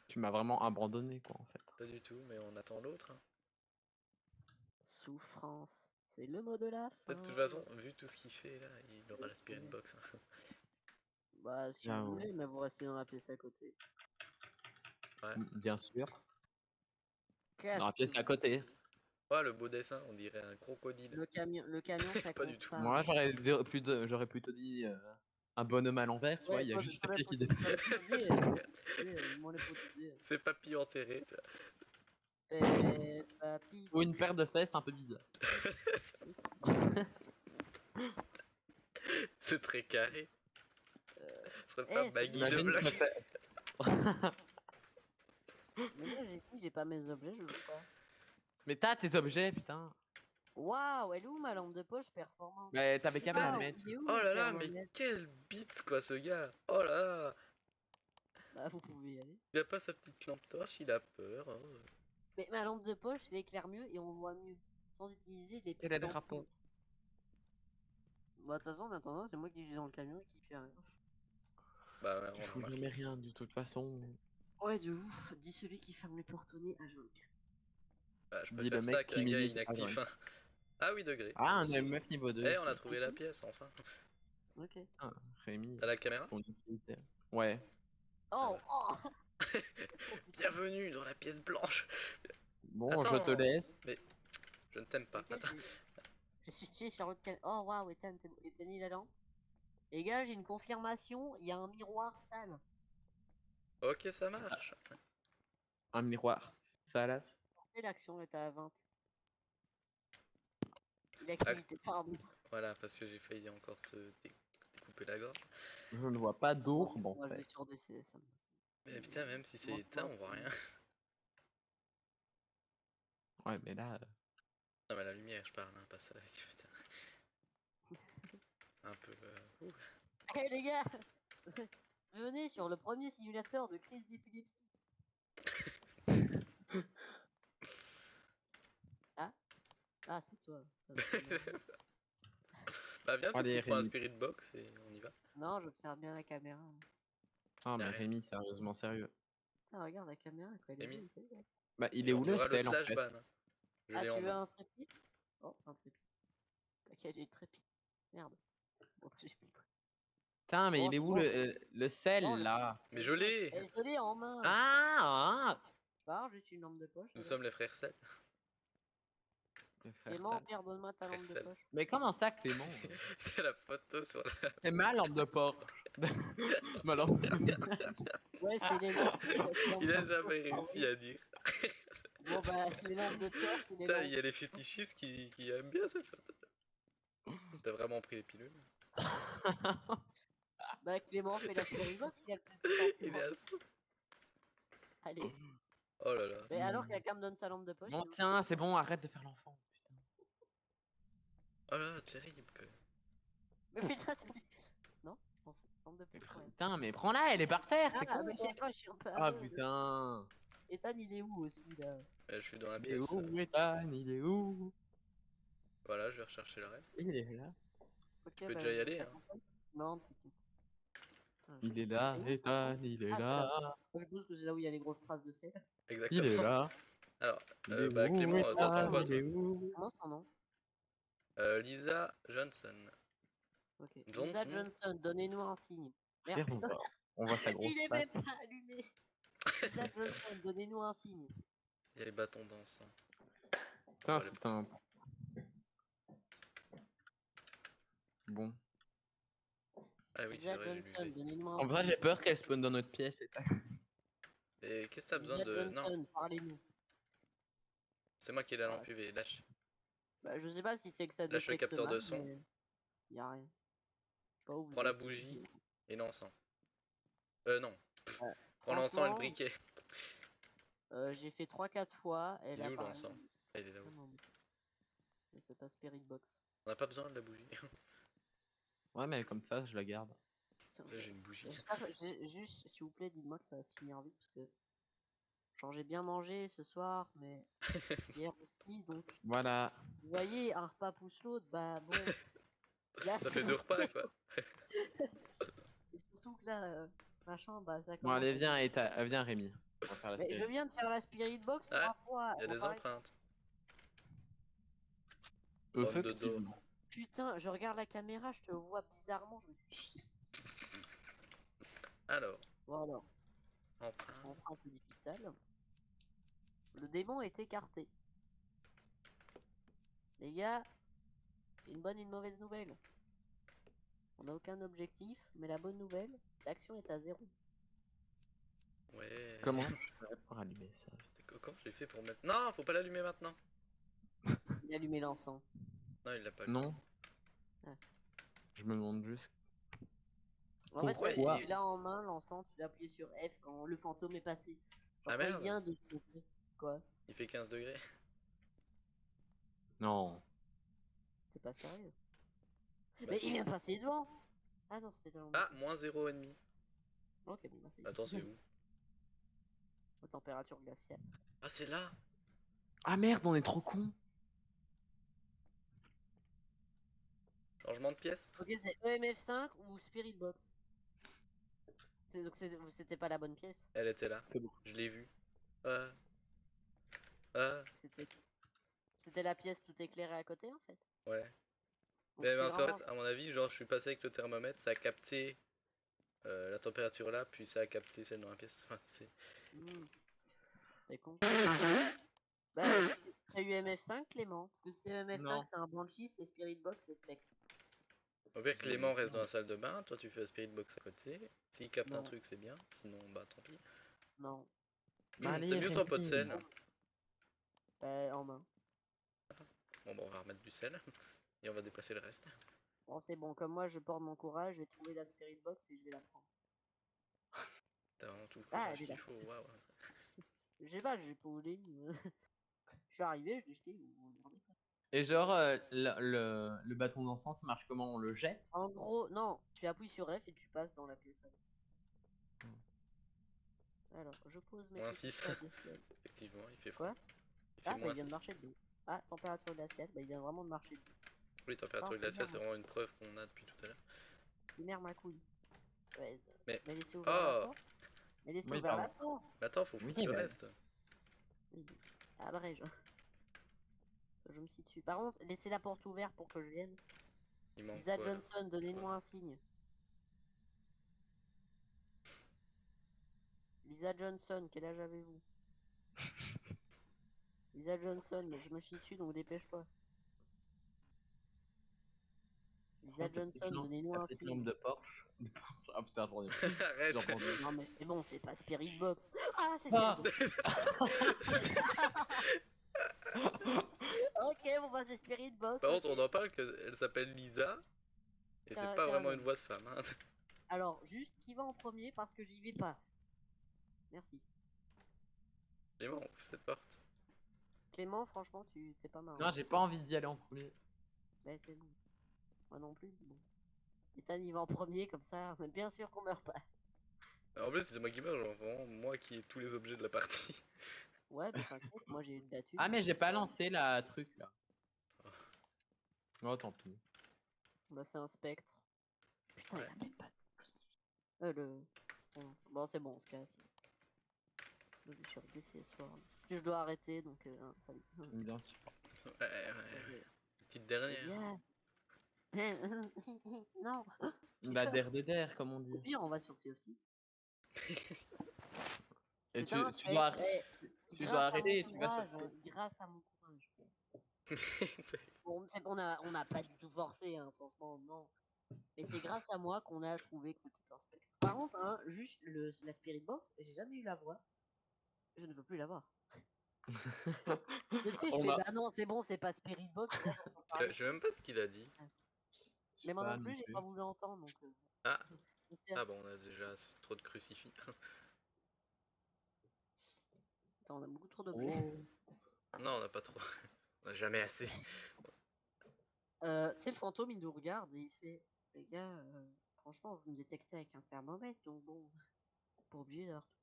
Tu m'as vraiment abandonné, quoi, en fait. Pas du tout, mais on attend l'autre. Hein. Souffrance. C'est le mot de la fin. De toute façon, vu tout ce qu'il fait là, il aura la spirit box. Hein. Bah, si Ah vous ouais. voulez, mais vous restez dans la pièce à côté. Bien sûr. Qu'est-ce Dans la pièce que à vous- côté. Ouais, le beau dessin, on dirait un crocodile. Le camion, ça Pas compte du tout. pas. Moi, j'aurais plutôt dit un bonôme à l'envers, tu vois, il y a juste les pieds qui dépassent. C'est papy enterré, tu vois. Papy. Ou une paire de fesses un peu bizarre. C'est très carré. Ce serait Eh, pas c'est Maggie de Imagine, bloc. Mais moi j'ai dit, j'ai pas mes objets, je joue pas. Mais t'as tes objets, putain. Waouh, elle est où ma lampe de poche performante? Mais t'avais qu'à me la Waouh, mettre. il est où Oh le là là, mais thermomètre? quel bite quoi ce gars. Oh là là. Bah, vous pouvez y aller. Il a pas sa petite lampe torche, il a peur. Hein. Mais ma lampe de poche, elle éclaire mieux et on voit mieux. Sans utiliser les Quel est le petites rapport? ampoules. Bah, de toute façon, en attendant, c'est moi qui suis dans le camion et qui fait rien. Bah ouais, Il on faut a remarqué. jamais rien, de toute façon. Ouais, de ouf, dit celui qui ferme les porte-nez à 24. Bah, je Dis le préfère ça mec qu'un qui gars milite. inactif. Hein. Ah oui, degré. Ah, un C'est ça. MF niveau 2. Eh, on a trouvé la pièce enfin. Ok. Ah, Rémi, T'as la caméra? ton utilitaire. Ouais. Oh, oh. Bienvenue dans la pièce blanche. Bon, je Attends. te laisse. Mais je ne t'aime pas. Ok, Attends. je suis tué sur l'autre camion. Oh, waouh, éteignez la lampe. Les gars, j'ai une confirmation, il y a un miroir sale. Ok, ça marche. Un miroir. Salas. Et l'action est à 20. L'activité, pardon. Voilà, parce que j'ai failli encore te découper la gorge. Je ne vois pas d'ourbe en Moi, je vais fait. sur DC, ça me... Mais putain, même si c'est Moi, éteint, moi, on voit rien. Ouais, mais là. Non, mais la lumière, je parle, hein, pas ça. Putain. Un peu. Ouh. Eh les gars, venez sur le premier simulateur de crise d'épilepsie. Ah, c'est toi. Bah, viens, Allez, tu prends un Rémi. spirit box et on y va. Non, j'observe bien la caméra. Ah, mais Ouais. Rémi, sérieusement sérieux. Putain, regarde la caméra, quoi. Elle est Rémi. belle, t'as vu. Bah, il Et est on où le aura sel en slash fait? ban. Hein. Je Ah, l'ai tu en veux main. un trépied? Oh, un trépied. T'inquiète, j'ai le trépied. Merde. Bon, j'ai plus le trépied. Putain, mais Oh, il est où bon. le sel Oh, là? Mais je l'ai. Eh, je l'ai en main. Ah, Je pars, juste une lampe de poche. Nous alors. sommes les frères Sel. Le frère Clément, sale. Pierre, donne-moi ta lampe de Frère poche. Mais comment ça, Clément? C'est la photo sur la. C'est ma lampe de porc. Ma lampe Ouais, c'est les lampes. Il a jamais réussi à dire. Bon, bah, les lampes de torche, c'est les Putain, lampes. il y a les fétichistes qui aiment bien cette photo. T'as vraiment pris les pilules? Bah, Clément fait la spirit box, il a le plus de Il sentiments. est à ça. Allez. Oh là là. Mais alors que quelqu'un me donne sa lampe de poche. Bon, il- tiens, c'est bon, arrête de faire l'enfant. Putain. Oh là là, terrible. Mais putain, c'est. Non, je m'en fous. Lampe de poche, ouais. Putain, mais prends-la, elle est par terre, c'est Ah, con. mais je sais pas, je suis un peu. Ah aveugle. putain. Ethan, il est où aussi là? Je suis dans la Il est pièce. où, Ethan? Il est où? Voilà, je vais rechercher le reste. Il est là. Ok, peux déjà y je aller, hein. t'accompagne. Non, t'inquiète. Putain, Il est là, Ethan, il est Ah, c'est là. là. Je pense que c'est là où il y a les grosses traces de sel. Il Exactement. est là. Alors, Il est bah où, Clément, t'en sens Ethan? quoi Il toi? est où? Comment son nom? Lisa Johnson. Ok. Johnson. Lisa Johnson, donnez-nous un signe. Merde, Frère, putain, on voit sa grosse il est patte. même pas allumé. Lisa Johnson, donnez-nous un signe. Il y a les bâtons d'encens. Putain, Ouais, le- c'est un. Bon. Ah oui, c'est Lisa vrai, j'ai lu Johnson, V. donnez-moi un En vrai, signe. j'ai peur qu'elle spawn dans notre pièce et tac. Et qu'est-ce que t'as besoin Lisa de. Non, Johnson, parlez-nous. c'est moi qui ai la Voilà. lampe UV. Lâche. Bah, je sais pas si c'est que ça Lâche le détecte capteur de mal, son. mais y a rien. Je sais pas où vous Prends la êtes. bougie et l'encens. Non. Ouais. Prends l'encens et le Franchement, briquet. j'ai fait 3-4 fois, et Il est là où pareil. l'encens? Ah, il est Ah là-haut. non, mais c'est pas Spirit Box. On n'a pas besoin de la bougie. Ouais, mais comme ça, je la garde. Putain, Ça, j'ai une bougie. juste, s'il vous plaît, dites-moi que ça va se finir vite, parce que genre, j'ai bien mangé ce soir, mais hier aussi, donc Voilà. vous voyez, un repas pousse l'autre, bah bon, là Ça c'est fait 2 repas, quoi. et surtout que là, machin, bah ça Bon, commence allez, à viens, être... viens, Rémi. On va faire la Mais je spirit. viens de faire la Spirit Box Ah, 3 fois, il y a elle des apparaît pas. empreintes. Bande de dos. Effectivement. Putain, je regarde la caméra, je te vois bizarrement, je me suis... Alors, Bon alors, empreinte. empreinte digitale. Le démon est écarté. Les gars, une bonne et une mauvaise nouvelle. On n'a aucun objectif, mais la bonne nouvelle, l'action est à 0. Ouais. Comment je ferais pour allumer ça? Comment j'ai fait pour mettre. Non, faut pas l'allumer maintenant. Il a allumé l'encens. Non, il l'a pas allumé. Non. Ah. Je me demande juste. En fait, Pourquoi tu l'as en main, l'encens, tu dois appuyer sur F quand le fantôme est passé. Genre Ah quand il merde, vient de se montrer. Quoi? il fait 15 degrés. Non. T'es pas sérieux? Bah, Mais si. il vient de passer devant! Ah non, c'était dans le... Ah, moins 0,5. Ok, bon, bah c'est... Attends, c'est où? Aux températures glaciales. Ah, c'est là. Ah merde, on est trop con. Changement de pièce. Ok, c'est EMF5 ou Spirit Box. Donc c'était pas la bonne pièce. Elle était là. C'est bon. Je l'ai vue. Ah. Ah. C'était c'était la pièce tout éclairée à côté en fait. Ouais. Donc Mais c'est parce qu'en vraiment... fait, à mon avis, genre, je suis passé avec le thermomètre, ça a capté la température là, puis ça a capté celle dans la pièce. Enfin, c'est. Hmm, t'es con. Bah, t'as eu MF5 Clément. Parce que si c'est MF5 Non. c'est un Banshee, c'est Spirit Box, c'est Spectre. Au pire, Clément reste dans la salle de bain, toi tu fais la spirit box à côté. S'il capte un Non. truc, c'est bien, sinon, bah tant pis. Non. Bah, allez, T'as mis où ton pot de Rémi. sel? En main. Bon, bah on va remettre du sel et on va déplacer le reste. Bon, c'est bon, comme moi je porte mon courage, je vais trouver la Spirit Box et je vais la prendre. T'as vraiment tout le Ah, courage elle est là. qu'il faut, waouh. Je sais pas, j'ai pas osé. Je suis arrivé, je l'ai jeté. Vous regardez pas. Et genre, le bâton d'encens, ça marche comment? On le jette? En gros, non, tu appuies sur F et tu passes dans la pièce avec. Alors, je pose mes Moins petites 6. cordes de ciel. Effectivement, il fait froid. Quoi? Il fait Ah, bah moins il vient de 6. marcher debout. Ah, température glaciale, bah il vient vraiment de marcher debout. Oui, température Putain, c'est glaciale, merde, c'est vraiment une preuve qu'on a depuis tout à l'heure. c'est merde ma couille. Ouais, Mais. mais laissez ouvert la Oh! porte. Mais laissez Oui, ouvert la pardon. porte. Mais attends, faut foutre Oui, le bah. reste. Oui, ah, brège. Je me situe. Par contre, laissez la porte ouverte pour que je vienne. Il manque Lisa quoi là? Johnson, donnez-moi un signe. Lisa Johnson, quel âge avez-vous? Lisa Johnson, je me chie dessus donc dépêche-toi. Lisa Johnson, donnez-nous La un petite signe. lampe de Porsche. Ah putain, attendez. Arrête! J'entends bien. Non mais c'est bon, c'est pas Spirit Box. Ah, c'est Ah. Spirit Box. Ok, bon bah c'est Spirit Box. Par contre, Ok. on en parle qu'elle s'appelle Lisa et c'est pas C'est un vraiment une homme. voix de femme. Hein. Alors, juste, qui va en premier parce que j'y vais pas. Merci. Clément, ouvre cette porte. Clément, franchement, tu t'es pas marrant. Non, j'ai pas envie d'y aller en premier. Mais c'est bon. Moi non plus. Bon. Ethan, il va en premier, comme ça, on est bien sûr qu'on meurt pas. En plus, c'est moi qui meurs, genre vraiment moi qui ai tous les objets de la partie. Ouais, mais t'inquiète, moi j'ai eu de la thune. Ah, mais j'ai pas lancé la truc là. Oh, tant pis. Bah, c'est un spectre. Putain, Ouais. il a même pas le crucifix. Bon, c'est bon, on se casse. Je vais sur DC Sword. Puis je dois arrêter, donc salut. Bien sûr. Ouais. Petite dernière. Bien. Non. La peur. der des der, comme on Au dit. pire, on va sur Sea of Thieves. Et C'est tu un dois, spectre. tu dois arrêter, tu vas sur Grâce à mon courage. Bon, on n'a pas du tout forcé, hein, franchement, non. Mais c'est grâce à moi qu'on a trouvé que c'était un spectre. Par contre, hein, juste la Spirit Box, j'ai jamais eu la voix. Je ne veux plus la voir. Mais tu sais, je On fais, a- bah non, c'est bon, c'est pas Spirit Box, et là j'entends parler. Je sais même pas ce qu'il a dit. Mais moi pas non plus, non j'ai plus. pas voulu entendre, donc. Ah, Donc, tiens. ah bon, on a déjà trop de crucifix. Attends, on a beaucoup trop d'objets. Oh. Non, on n'a pas trop. On a jamais assez. Tu sais, le fantôme, il nous regarde et il fait, les gars, franchement, vous me détectez avec un thermomètre, donc bon, pas obligé d'avoir tout.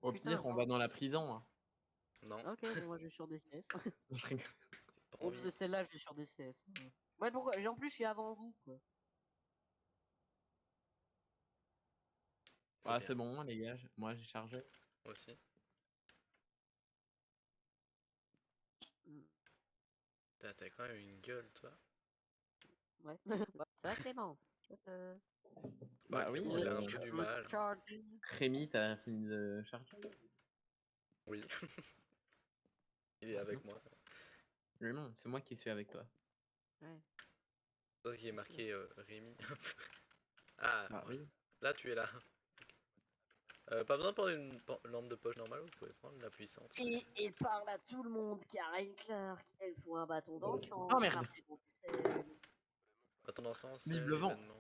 Au Putain, pire, on va dans la prison. Hein. Non, Ok, bon, moi je vais sur DCS. Je rigole. pas En plus de envie. celle-là, je vais sur DCS. Ouais, pourquoi? En plus, je suis avant vous, quoi. C'est Ah, bien, c'est bon, les gars. Moi, j'ai chargé. moi aussi. Mm. T'as quand même une gueule, toi. Ouais. Ça, Clément. Euh, Ouais, Bah oui, Clément, il a un peu du mal. Recharging. Rémi, t'as fini de charger? Oui. Il est avec moi. Mais non, c'est moi qui suis avec toi. Ouais. C'est toi qui est marqué Rémi. Ah, Bah ouais. oui. Là, tu es là. Pas besoin de prendre une lampe de poche normale, vous pouvez prendre la puissante. Et il parle à tout le monde, Karen Clark. Elle fout un bâton dans le champ. Oh merde. Marcher dans le ciel. Attends, dans sens, Vive le vent. l'événement.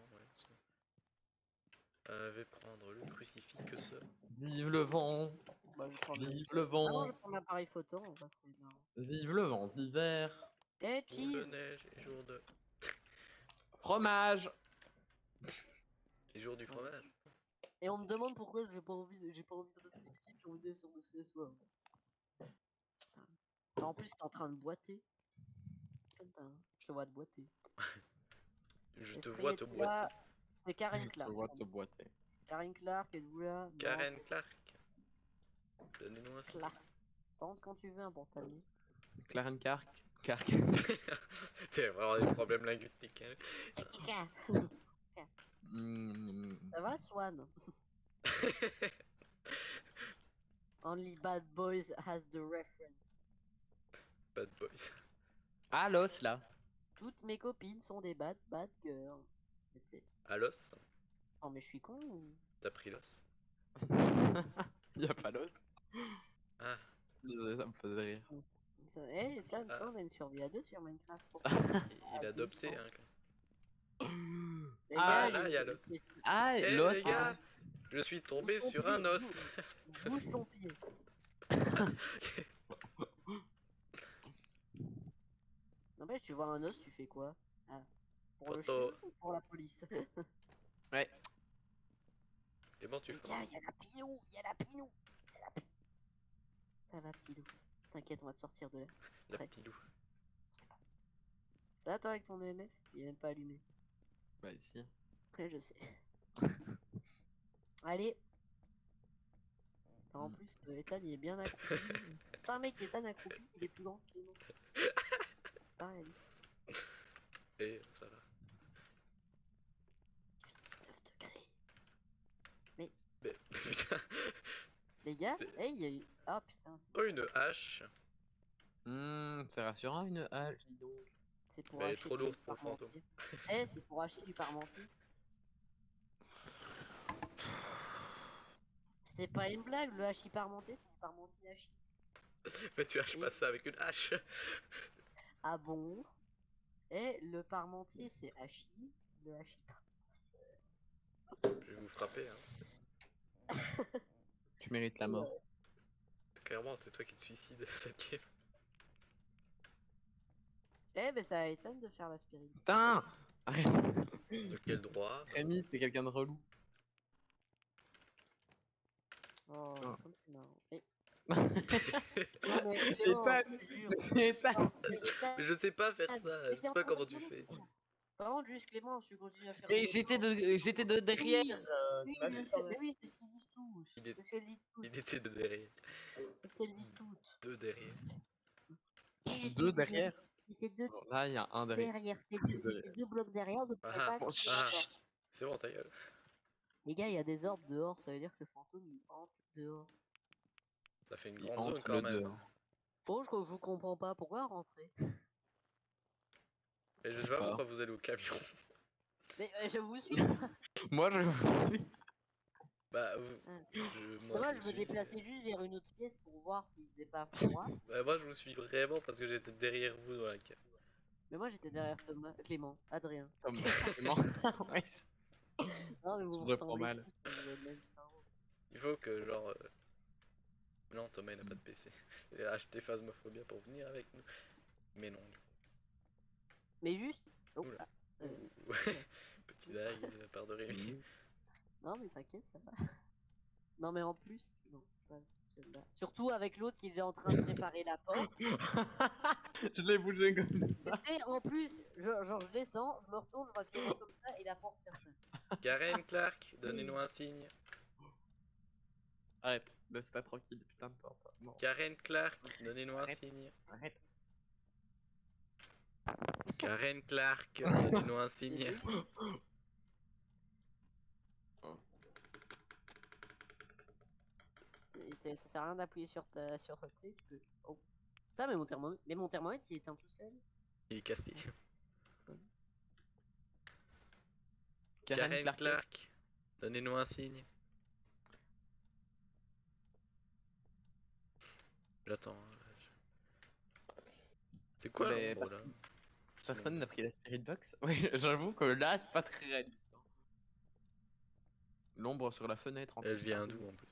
Ouais, vais prendre le crucifix que ce. Vive le vent. Bah, je vais prendre Vive le. le Ah non, vent. je vais prendre l'appareil photo. On va c'est marrant. Vive le vent d'hiver. Eh, Boule de cheese. neige et jour de. Fromage. Et jour du Ouais, fromage. Et on me demande pourquoi j'ai pas envie de rester ici, j'ai envie d'aller sur le CSO. Putain. En plus, t'es en train de boiter. Putain, je te vois te boiter. Je te Esprit, vois te es-tu boiter. là? C'est Karen Je te Clark. vois te boiter. Karen Clark, êtes-vous là? Non, Karen c'est Clark. Donnez-nous un signe. Clark. Tente quand tu veux, hein, pour t'amener. Claren Kark. Kark. C'est vraiment des problèmes linguistiques. Hein. Ça va, Swan? Only bad boys has the reference. Bad boys. Ah, l'os là. Toutes mes copines sont des bad girls. Mais t'sais- À l'os. Oh, mais je suis con ou... T'as pris l'os. Y'a pas l'os. Ah. Désolé, ça me faisait rire. Eh, tiens, tu Ah. vois, on a une survie à deux sur Minecraft. Il a adopté hein. un. Les Ah, gars, là, il y a l'os. Ah, Eh l'os. les gars, je suis tombé Bouge ton sur pied, un os. Bouge ton pied. N'empêche, tu vois un os, tu fais quoi? Ah, pour le chien Photo. ou pour la police? Ouais. Et bon, tu Mais fais. tiens, il y a la pinou, il y a la pinou. Ça va, petit loup. T'inquiète, on va te sortir de là. La Prêt. petite loup. Ça va, toi, avec ton EMF? Il est même pas allumé. Bah, ici. Après, je sais. Allez. Attends, en plus, Ethan, il est bien accroupi. Putain, mec, Ethan accroupi, il est plus grand que Clément. C'est pas réaliste. Et ça va. Il fait 19 degrés. Mais, Mais putain. les gars, C'est- hey, il y a eu... Ah, putain, Oh, une hache. C'est rassurant une hache, dis donc. c'est pour Mais elle est acheter trop du lourde pour le fantôme. parmentier. Eh, c'est pour acheter du parmentier. C'est pas une blague, le hachis parmentier, c'est du parmentier hachis. Mais tu haches Et- pas ça avec une hache. Ah bon? Et le parmentier, c'est hachis. Le hachis parmentier. Je vais vous frapper. Hein. Tu mérites la mort. Clairement, c'est toi qui te suicides cette game. Eh, mais ça étonne de faire l'aspirine. Putain. Arrête. De quel droit? Rémi, t'es quelqu'un de relou. Oh, Ah. comme c'est marrant. Eh. Non, mais Clément, Ethan, je te jure. Ethan. Non, mais Ethan, Mais je sais pas faire ça. mais Je t'es sais en pas train de comment tu parler, fais. Clément. Par contre, juste Clément, je continue à faire. Mais des j'étais efforts. de derrière. Oui, tu m'as oui, vu je quand sais. même. Mais oui, c'est ce qu'ils disent tous. Il est- C'est ce qu'elles disent toutes. Il était de derrière. C'est ce qu'elles disent toutes. Deux derrière. Deux derrière. C'était deux Bon, là, il y a un derrière. derrière. C'était deux blocs derrière. Donc Ah ah. Bon, pas chut. C'est bon, ta gueule. Les gars, il y a des orbes dehors. Ça veut dire que le fantôme il hante dehors. Ça fait une Il grande hante zone quand le même. dehors. Bon, je vous comprends pas pourquoi rentrer. Et je sais sais pas pas. pourquoi vous allez au camion. Mais je vous suis. Moi, je vous suis. Bah, Hein. moi Moi, je je vous me suis. déplaçais juste vers une autre pièce pour voir s'il faisait pas froid. Bah, moi je vous suis vraiment parce que j'étais derrière vous dans la cave. Mais moi, j'étais derrière Thomas, Clément, Adrien. Tom, vraiment. Ouais, Non, mais je vous me me reprends ressemblez mal. tous, vous avez le même cerveau. Il faut que genre. Non, Thomas il n'a pas de PC. Il a acheté Phasmophobia pour venir avec nous. Mais non, du coup. Mais juste. Oh, Oula. ah, Ouh. Petit lag de la part de Rémi. Mhm. non, mais t'inquiète, ça va. Non, mais en plus, non, pas celle-là. Surtout avec l'autre qui est déjà en train de préparer la porte. Je l'ai bougé comme ça. C'était en plus, genre je descends, je me retourne, je vois Clément comme ça et la porte faire ça. Karen Clark, donnez-nous un signe. Arrête, laisse-la tranquille, putain de temps. Non. Karen Clark, donnez-nous un Arrête. signe. Arrête. Karen Clark, donnez-nous un Et signe. oui, ça sert à rien d'appuyer sur tu sais, tu peux. Oh. Putain, mais mon thermomètre il éteint tout seul. Il est cassé. Karen Karen Clark. Clark, donnez-nous un signe. J'attends. C'est quoi Mais l'ombre là? personne n'a pris la Spirit Box. Oui, j'avoue que là, c'est pas très réaliste. Hein. L'ombre sur la fenêtre en Elle plus, vient hein. d'où en plus?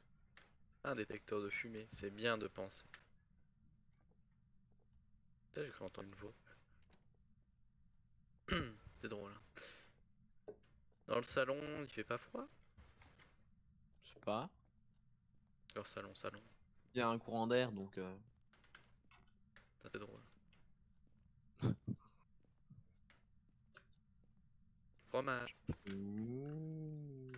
Un détecteur de fumée, c'est bien de penser. Là j'ai cru entendre une voix. C'est drôle. Hein. Dans le salon, il fait pas froid? Je sais pas. Leur salon, salon. Il y a un courant d'air donc. Ça c'est drôle. Fromage. Ouh.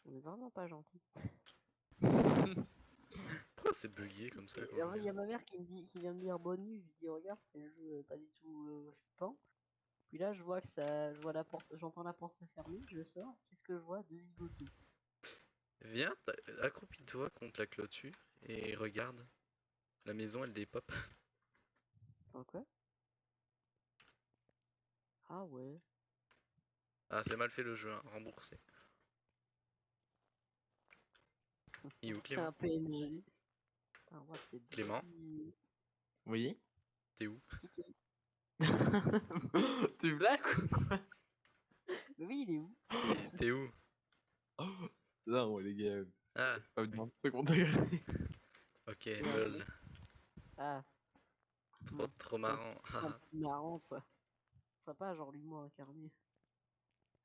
On est vraiment pas gentil. Pourquoi c'est bugué comme ça? Et en fait, il y a ma mère qui vient me dire bonne nuit. Je lui dis regarde, c'est un jeu pas du tout flippant. Puis là, je vois que ça, je vois la porte, j'entends la porte se fermer. Je sors. Qu'est-ce que je vois? Deux zigotos. Viens, accroupis-toi contre la clôture et regarde. La maison elle dépop. Attends quoi? Ah ouais. Ah c'est mal fait le jeu, hein. Remboursé. Il est où C'est Clément? un PNG. Putain, ouais, c'est Clément? joli. Oui. T'es où? Stické. Tu blagues ou quoi? Mais oui, il est où? T'es où? Non, les gars, Ah, c'est pas une second degré. ok, un lol. Ah, Trop marrant. un peu marrant, toi. Sympa, genre l'humour incarné.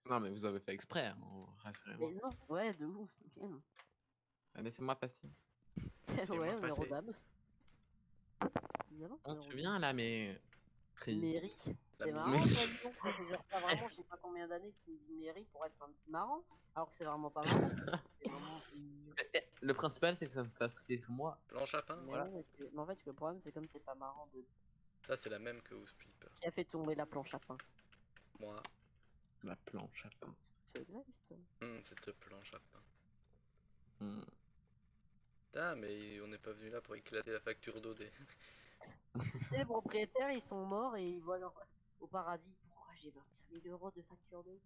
Non, mais vous avez fait exprès, hein, Mais rassurez-moi. non, ouais, de ouf, c'est bien. Laissez-moi passer. Laissez-moi Ouais, honneur aux passer. dames. Nous allons On honneur aux te vient là, mais. Triste. Mairie. La C'est mairie. marrant, toi, dis donc. Ça fait genre pas vraiment, je sais pas combien d'années que tu me dis mairie pour être un petit marrant. Alors que c'est vraiment pas marrant. C'est vraiment. Le principal, c'est que ça me fasse rire moi. Planche à pain, Mais, voilà. ouais, mais en fait, le problème, c'est comme t'es pas marrant de. Ça c'est la même que House Flipper. Qui a fait tomber la planche à pain? Moi, La planche à pain. Tu es grave, toi. cette planche à pain. Hmm. Putain, mais on n'est pas venu là pour éclater la facture d'eau des. C'est les propriétaires, ils sont morts et ils voient leur. Au paradis. Pourquoi j'ai 25 000 € de facture d'eau?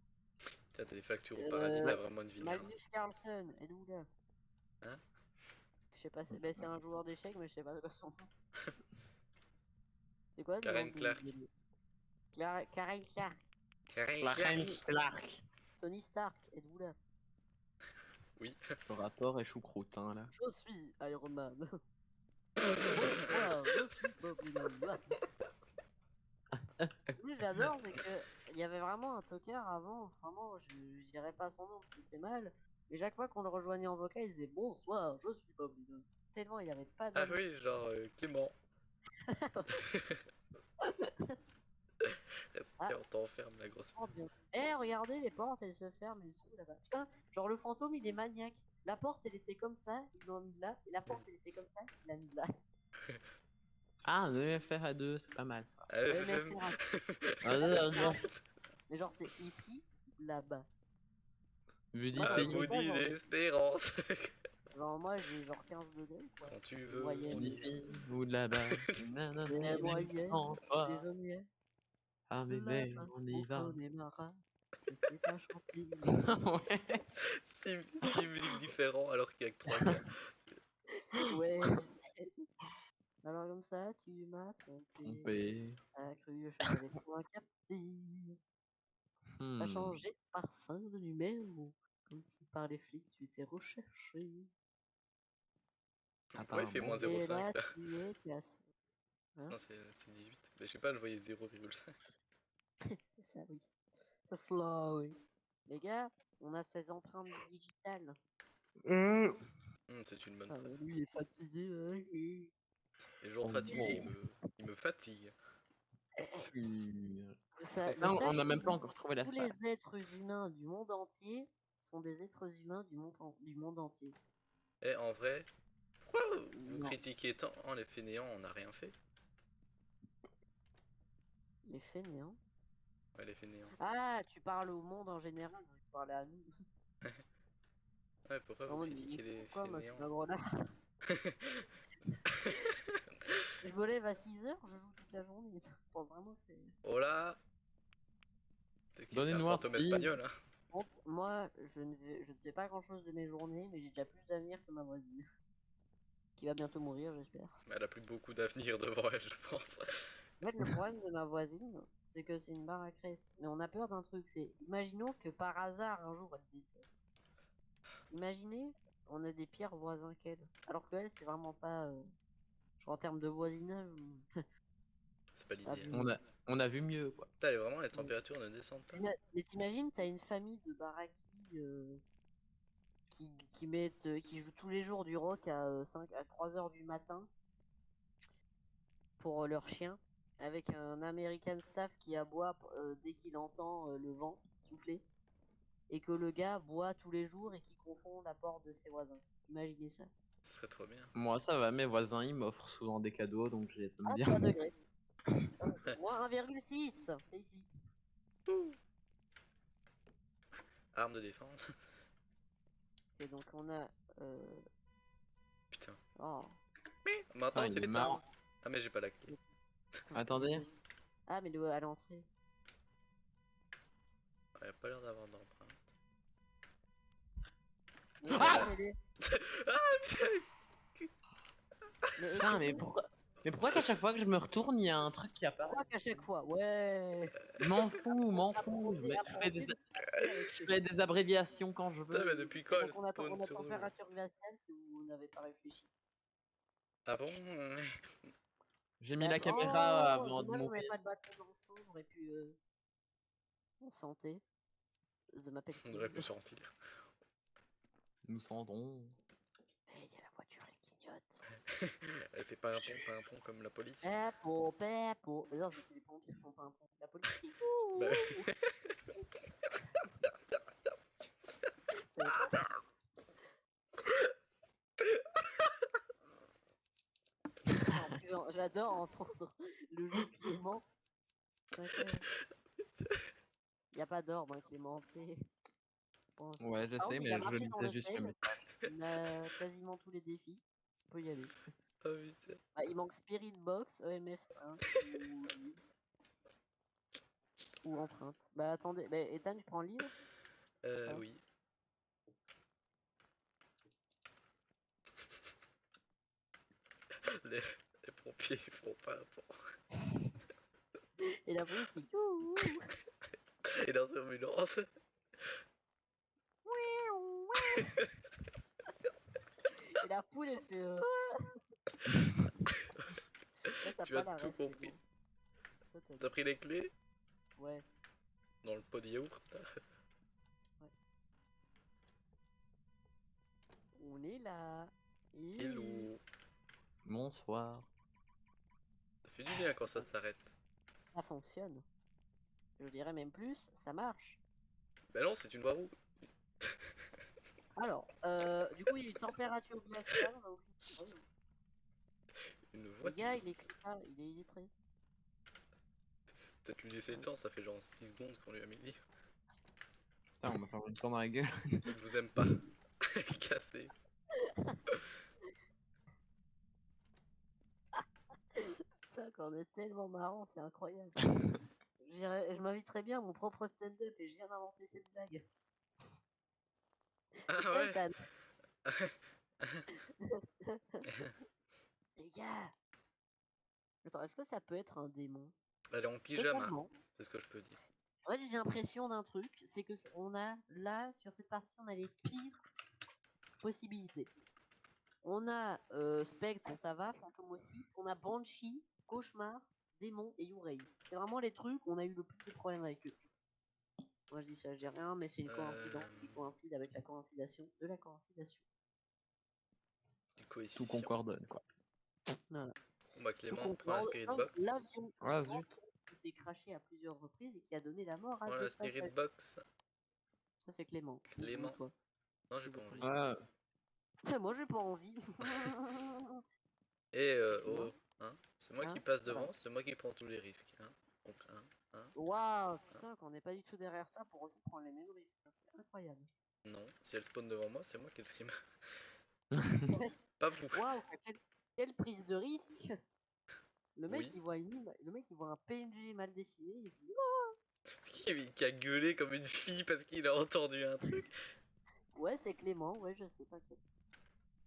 T'as des factures au paradis, t'as vraiment une vie de merde. Magnus Carlsen, êtes-vous là? Hein? Je sais pas, c'est un joueur d'échecs, mais je sais pas de quoi son nom. C'est quoi le Karen nom Clark. Karen Clark. Karen La reine Clark. Clark. Tony Stark, êtes-vous là? Oui. Le rapport est choucroute, hein, là. Je suis Iron Man. Bonsoir, je suis Bob Dylan. Oui, j'adore, c'est que il y avait vraiment un tocard avant. Vraiment, je dirais pas son nom parce que c'est mal. Mais chaque fois qu'on le rejoignait en vocal, il disait bonsoir, je suis Bob Dylan. Tellement il avait pas Ah d'amour. oui, genre Clément. Reste, Ah. on t'enferme la grosse. porte vient- Eh, regardez, les portes, elles se ferment et tout là-bas. Putain, genre le fantôme, il est maniaque. La porte, elle était comme ça, ils l'ont mis là. Et la porte, elle était comme ça, il l'a mis là. Ah, un EFR à 2, c'est pas mal ça. Ouais, mais c'est rare. Mais genre, c'est ici ou là-bas. Vu Moi, dans d'ici, tous les cas, Maudit genre, l'espérance. genre, moi, j'ai genre 15 degrés, quoi. Quand tu veux, Moyenne. on y d'ici ou de là-bas. Les moyennes, François. saisonnières. Ah, mais Là-bas, on on y va. Connemara. Je sais pas chanter. Ouais. six musiques différentes alors qu'il y a que 3 gars. Ouais, alors comme ça, tu m'as trompé. Trompé. T'as cru que je n'avais point capté. T'as changé de parfum de numéro. Comme si par les flics tu étais recherché. Ouais, il fait Apparemment. moins Et 0,5 là, là. tu es cassé. Hein? Non, c'est 18. Mais je sais pas, je voyais 0,5. C'est ça, oui. Ça se l'a, oui. Les gars, on a ces empreintes digitales. C'est une bonne Ah, phrase. lui, il est fatigué. Hein. Les jours Oh, fatigués, wow. il me fatigue. Là, on n'a même pas Sachez-le, encore trouvé la tous salle. les êtres humains du monde entier sont des êtres humains du monde entier. Et en vrai, pourquoi vous Non, critiquez tant les fainéants, on n'a rien fait? les fainéants. Ouais, les fainéants. Ah, tu parles au monde en général, tu parlais à nous. Ouais, pourquoi Je suis vous en mode, critiquez mais les pourquoi moi je suis fainéants? pas grenade? Je me lève à 6h, je joue toute la journée. Je pense vraiment que c'est. Oh là! Peut-être que c'est un Donnez-nous un fantôme signe. espagnol, hein. Honte, moi, je ne fais pas grand chose de mes journées, mais j'ai déjà plus d'avenir que ma voisine. Qui va bientôt mourir, j'espère. Mais elle a plus beaucoup d'avenir devant elle, je pense. En fait, le problème de ma voisine, c'est que c'est une barraqueresse. Mais on a peur d'un truc, c'est. Imaginons que par hasard, un jour, elle décède. Imaginez, on a des pires voisins qu'elle. Alors qu'elle, c'est vraiment pas. Genre en termes de voisinage. C'est pas Pas l'idéal. vu. On a vu mieux, quoi. Putain, vraiment, les températures ne descendent pas. Mais t'imagines, t'as une famille de baraki qui jouent tous les jours du rock à 3h du matin pour leur chien, avec un American staff qui aboie dès qu'il entend le vent souffler, et que le gars boit tous les jours et qui confond la porte de ses voisins. Imaginez ça. Ce serait trop bien. Moi, ça va, mes voisins, ils m'offrent souvent des cadeaux, donc je les aime Ah, bien. 3 degrés. Moins 1,6, c'est ici. Arme de défense. Et donc on a. Putain. Oh. Maintenant, Putain, c'est il est les armes. marrant. Ah, mais j'ai pas la clé. Putain, Attendez. Ah, mais à l'entrée. Il a pas l'air d'avoir d'empreinte. Mais Ah mais Ah, putain! Putain, mais pourquoi qu'à chaque fois que je me retourne, il y a un truc qui apparaît? crois qu'à chaque fois, ouais. M'en fous, m'en fous. Apprenti, Mais apprenti de passer avec je ses- fais des abréviations quand je Putain, mais veux. depuis Et quand donc elle on a, spawn on a sur nous? température glaciale si vous n'avez pas réfléchi. Ah bon? J'ai mis la caméra Oh, avant de dommage, on n'avait mourir. pas de bâton dans le sang, on aurait pu en santé. Je m'appelle On aurait Philippe. pu sentir. Nous sentons. Eh, il y a la voiture, elle clignote. Elle fait pas un pont comme la police. Pépo, pépo. Mais non, ça, c'est les pompiers qui font pas un pont. La police qui. Bah, Ça dépend. En plus, j'adore entendre le jeu de Clément. Il n'y a pas d'ordre, hein, Clément, c'est. Bon, Ouais, je par sais, contre, il a mais je marché dans lisais le juste le sales. message. On a quasiment tous les défis. On peut y aller. oh putain. Ah, il manque Spirit Box, EMF 5 ou livre. Ou empreinte. Bah attendez, bah, Ethan, tu prends le livre? Ouais. Oui. Les pompiers font pas un pont. Et la police fait youhou. Et dans ambulance. Et la poule elle fait. Là, t'as Tu pas as la tout ref, compris. Clément. Toi, t'as T'as pris les clés? Ouais. Dans le pot de yaourt. On est là. Hello. Bonsoir. Ça fait du bien quand ça s'arrête. Ça fonctionne. Je dirais même plus, ça marche. Bah non, c'est une voie rouge. Alors, du coup, il y a une température glaciale, on a aucune preuve. Une Le voie. gars, il écrit pas, il est illettré. Peut-être lui laisser le temps, ça fait genre 6 secondes qu'on lui a mis le livre. Putain, on m'a fait une tour dans la gueule. Il vous aime pas. Cassé. Ça, qu'on est tellement marrant, c'est incroyable. Je m'inviterais bien à mon propre stand-up et je viens d'inventer cette blague. Ah Est-ce ouais. que Les gars! Attends, est-ce que ça peut être un démon? Elle est en pyjama, Totalement. c'est ce que je peux dire. En fait, j'ai l'impression d'un truc, c'est que on a là, sur cette partie, on a les pires possibilités. On a Spectre, ça va, Fantôme aussi. On a Banshee, Cauchemar, Démon et Yurei. C'est vraiment les trucs où on a eu le plus de problèmes avec eux. Moi je dis ça, je dis rien, mais c'est une coïncidence qui coïncide avec la coïncidation de la coïncidation. Du Tout coefficient. concordonne, quoi. Voilà. Bon bah Tout Clément, prends la concorde. spirit Comme box. l'avion Ah zut. qui s'est craché à plusieurs reprises et qui a donné la mort à Prends deux la spirit passagers. box. Ça c'est Clément. Ou Clément. toi. Non, j'ai Je pas sais envie. Ah, Moi j'ai pas envie. Et Clément. oh, hein, c'est moi qui Hein, passe voilà. devant, c'est moi qui prends tous les risques. Hein. Donc, hein. Waouh, putain, qu'on n'est pas du tout derrière toi pour aussi prendre les mêmes risques. C'est incroyable. Non, si elle spawn devant moi, c'est moi qui le scream. Pas vous. Waouh, quelle prise de risque. Le mec Oui. il voit le mec il voit un PNG mal dessiné, il dit Qui a gueulé comme une fille parce qu'il a entendu un truc. ouais c'est Clément, ouais je sais, t'inquiète.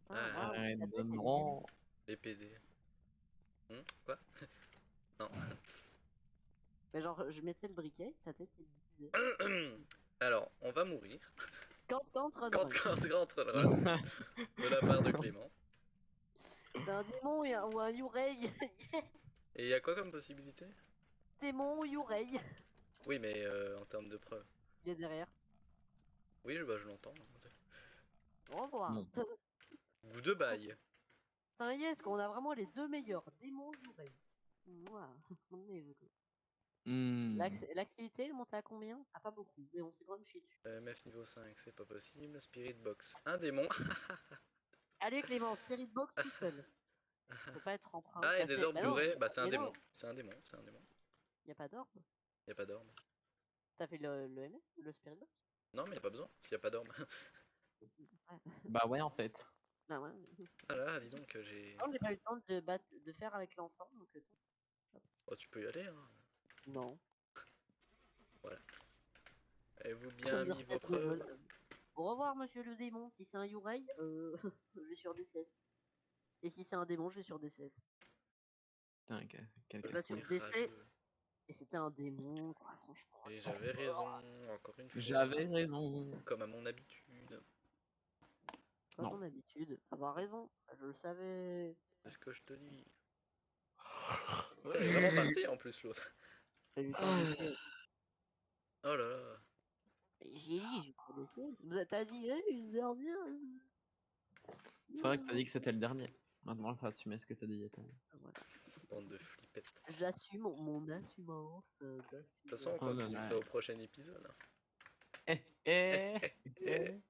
Putain, waouh, arrête ta de tête elle est non. Les PD. Quoi? Non. mais genre je mettais le briquet, ta tête elle disait. Alors, on va mourir. Quand Quand de la part de Clément. c'est un démon ou un Yurei. Et il y a quoi comme possibilité? Démon Yurei. Oui, mais en termes de preuves. Il est derrière. Oui, bah, je l'entends. Au revoir. Non. Goût de bail. Putain yes, qu'on a vraiment les deux meilleurs, démon Yurei. Mouah, mon neveu, quoi. Hmm. L'activité, elle montait à combien? Ah, pas beaucoup, mais on s'est quand même chié dessus. MF niveau 5, c'est pas possible. Spirit box. Un démon. Allez, Clément, Spirit Box tout seul. Faut pas être emprunt. Ah, et Bah, des orbes bah non, bourrés. Bah, c'est un mais démon. non, C'est un démon. C'est un démon. y a pas d'orbe. Y a pas d'orbe. T'as fait le MF, le Spirit Box? Non, mais y a pas besoin. S'il y a pas d'orbe. Ouais. Bah ouais, en fait. Bah ouais. Ah là, dis donc, j'ai. Non, j'ai pas eu le temps de faire avec l'ensemble, donc Oh, tu peux y aller, hein. non. Avez-vous bien Dire mis vos cette preuves? révolte. Au revoir, monsieur le démon. Si c'est un Yurei, je vais sur DCS. Et si c'est un démon, je vais sur DCS. Putain, quel Je vais sur casse-couille. DC, Rageux. et c'était un démon, quoi, franchement. Et trop j'avais raison, fort. encore une fois. J'avais raison. Comme à mon habitude. Pas Non. ton habitude. Avoir raison. Je le savais. C'est ce que je te dis. Elle est vraiment partie en plus, l'autre. Je vais sur DCS. Oh là là. J'ai dit, je connaissais. T'as dit, une dernière. C'est vrai que t'as dit que c'était le dernier. Maintenant, il faut assumer ce que t'as dit. Voilà. Bande de flippettes. J'assume mon assumance De toute façon, on Oh là continue là. ça au prochain épisode. Eh, eh, Eh. eh.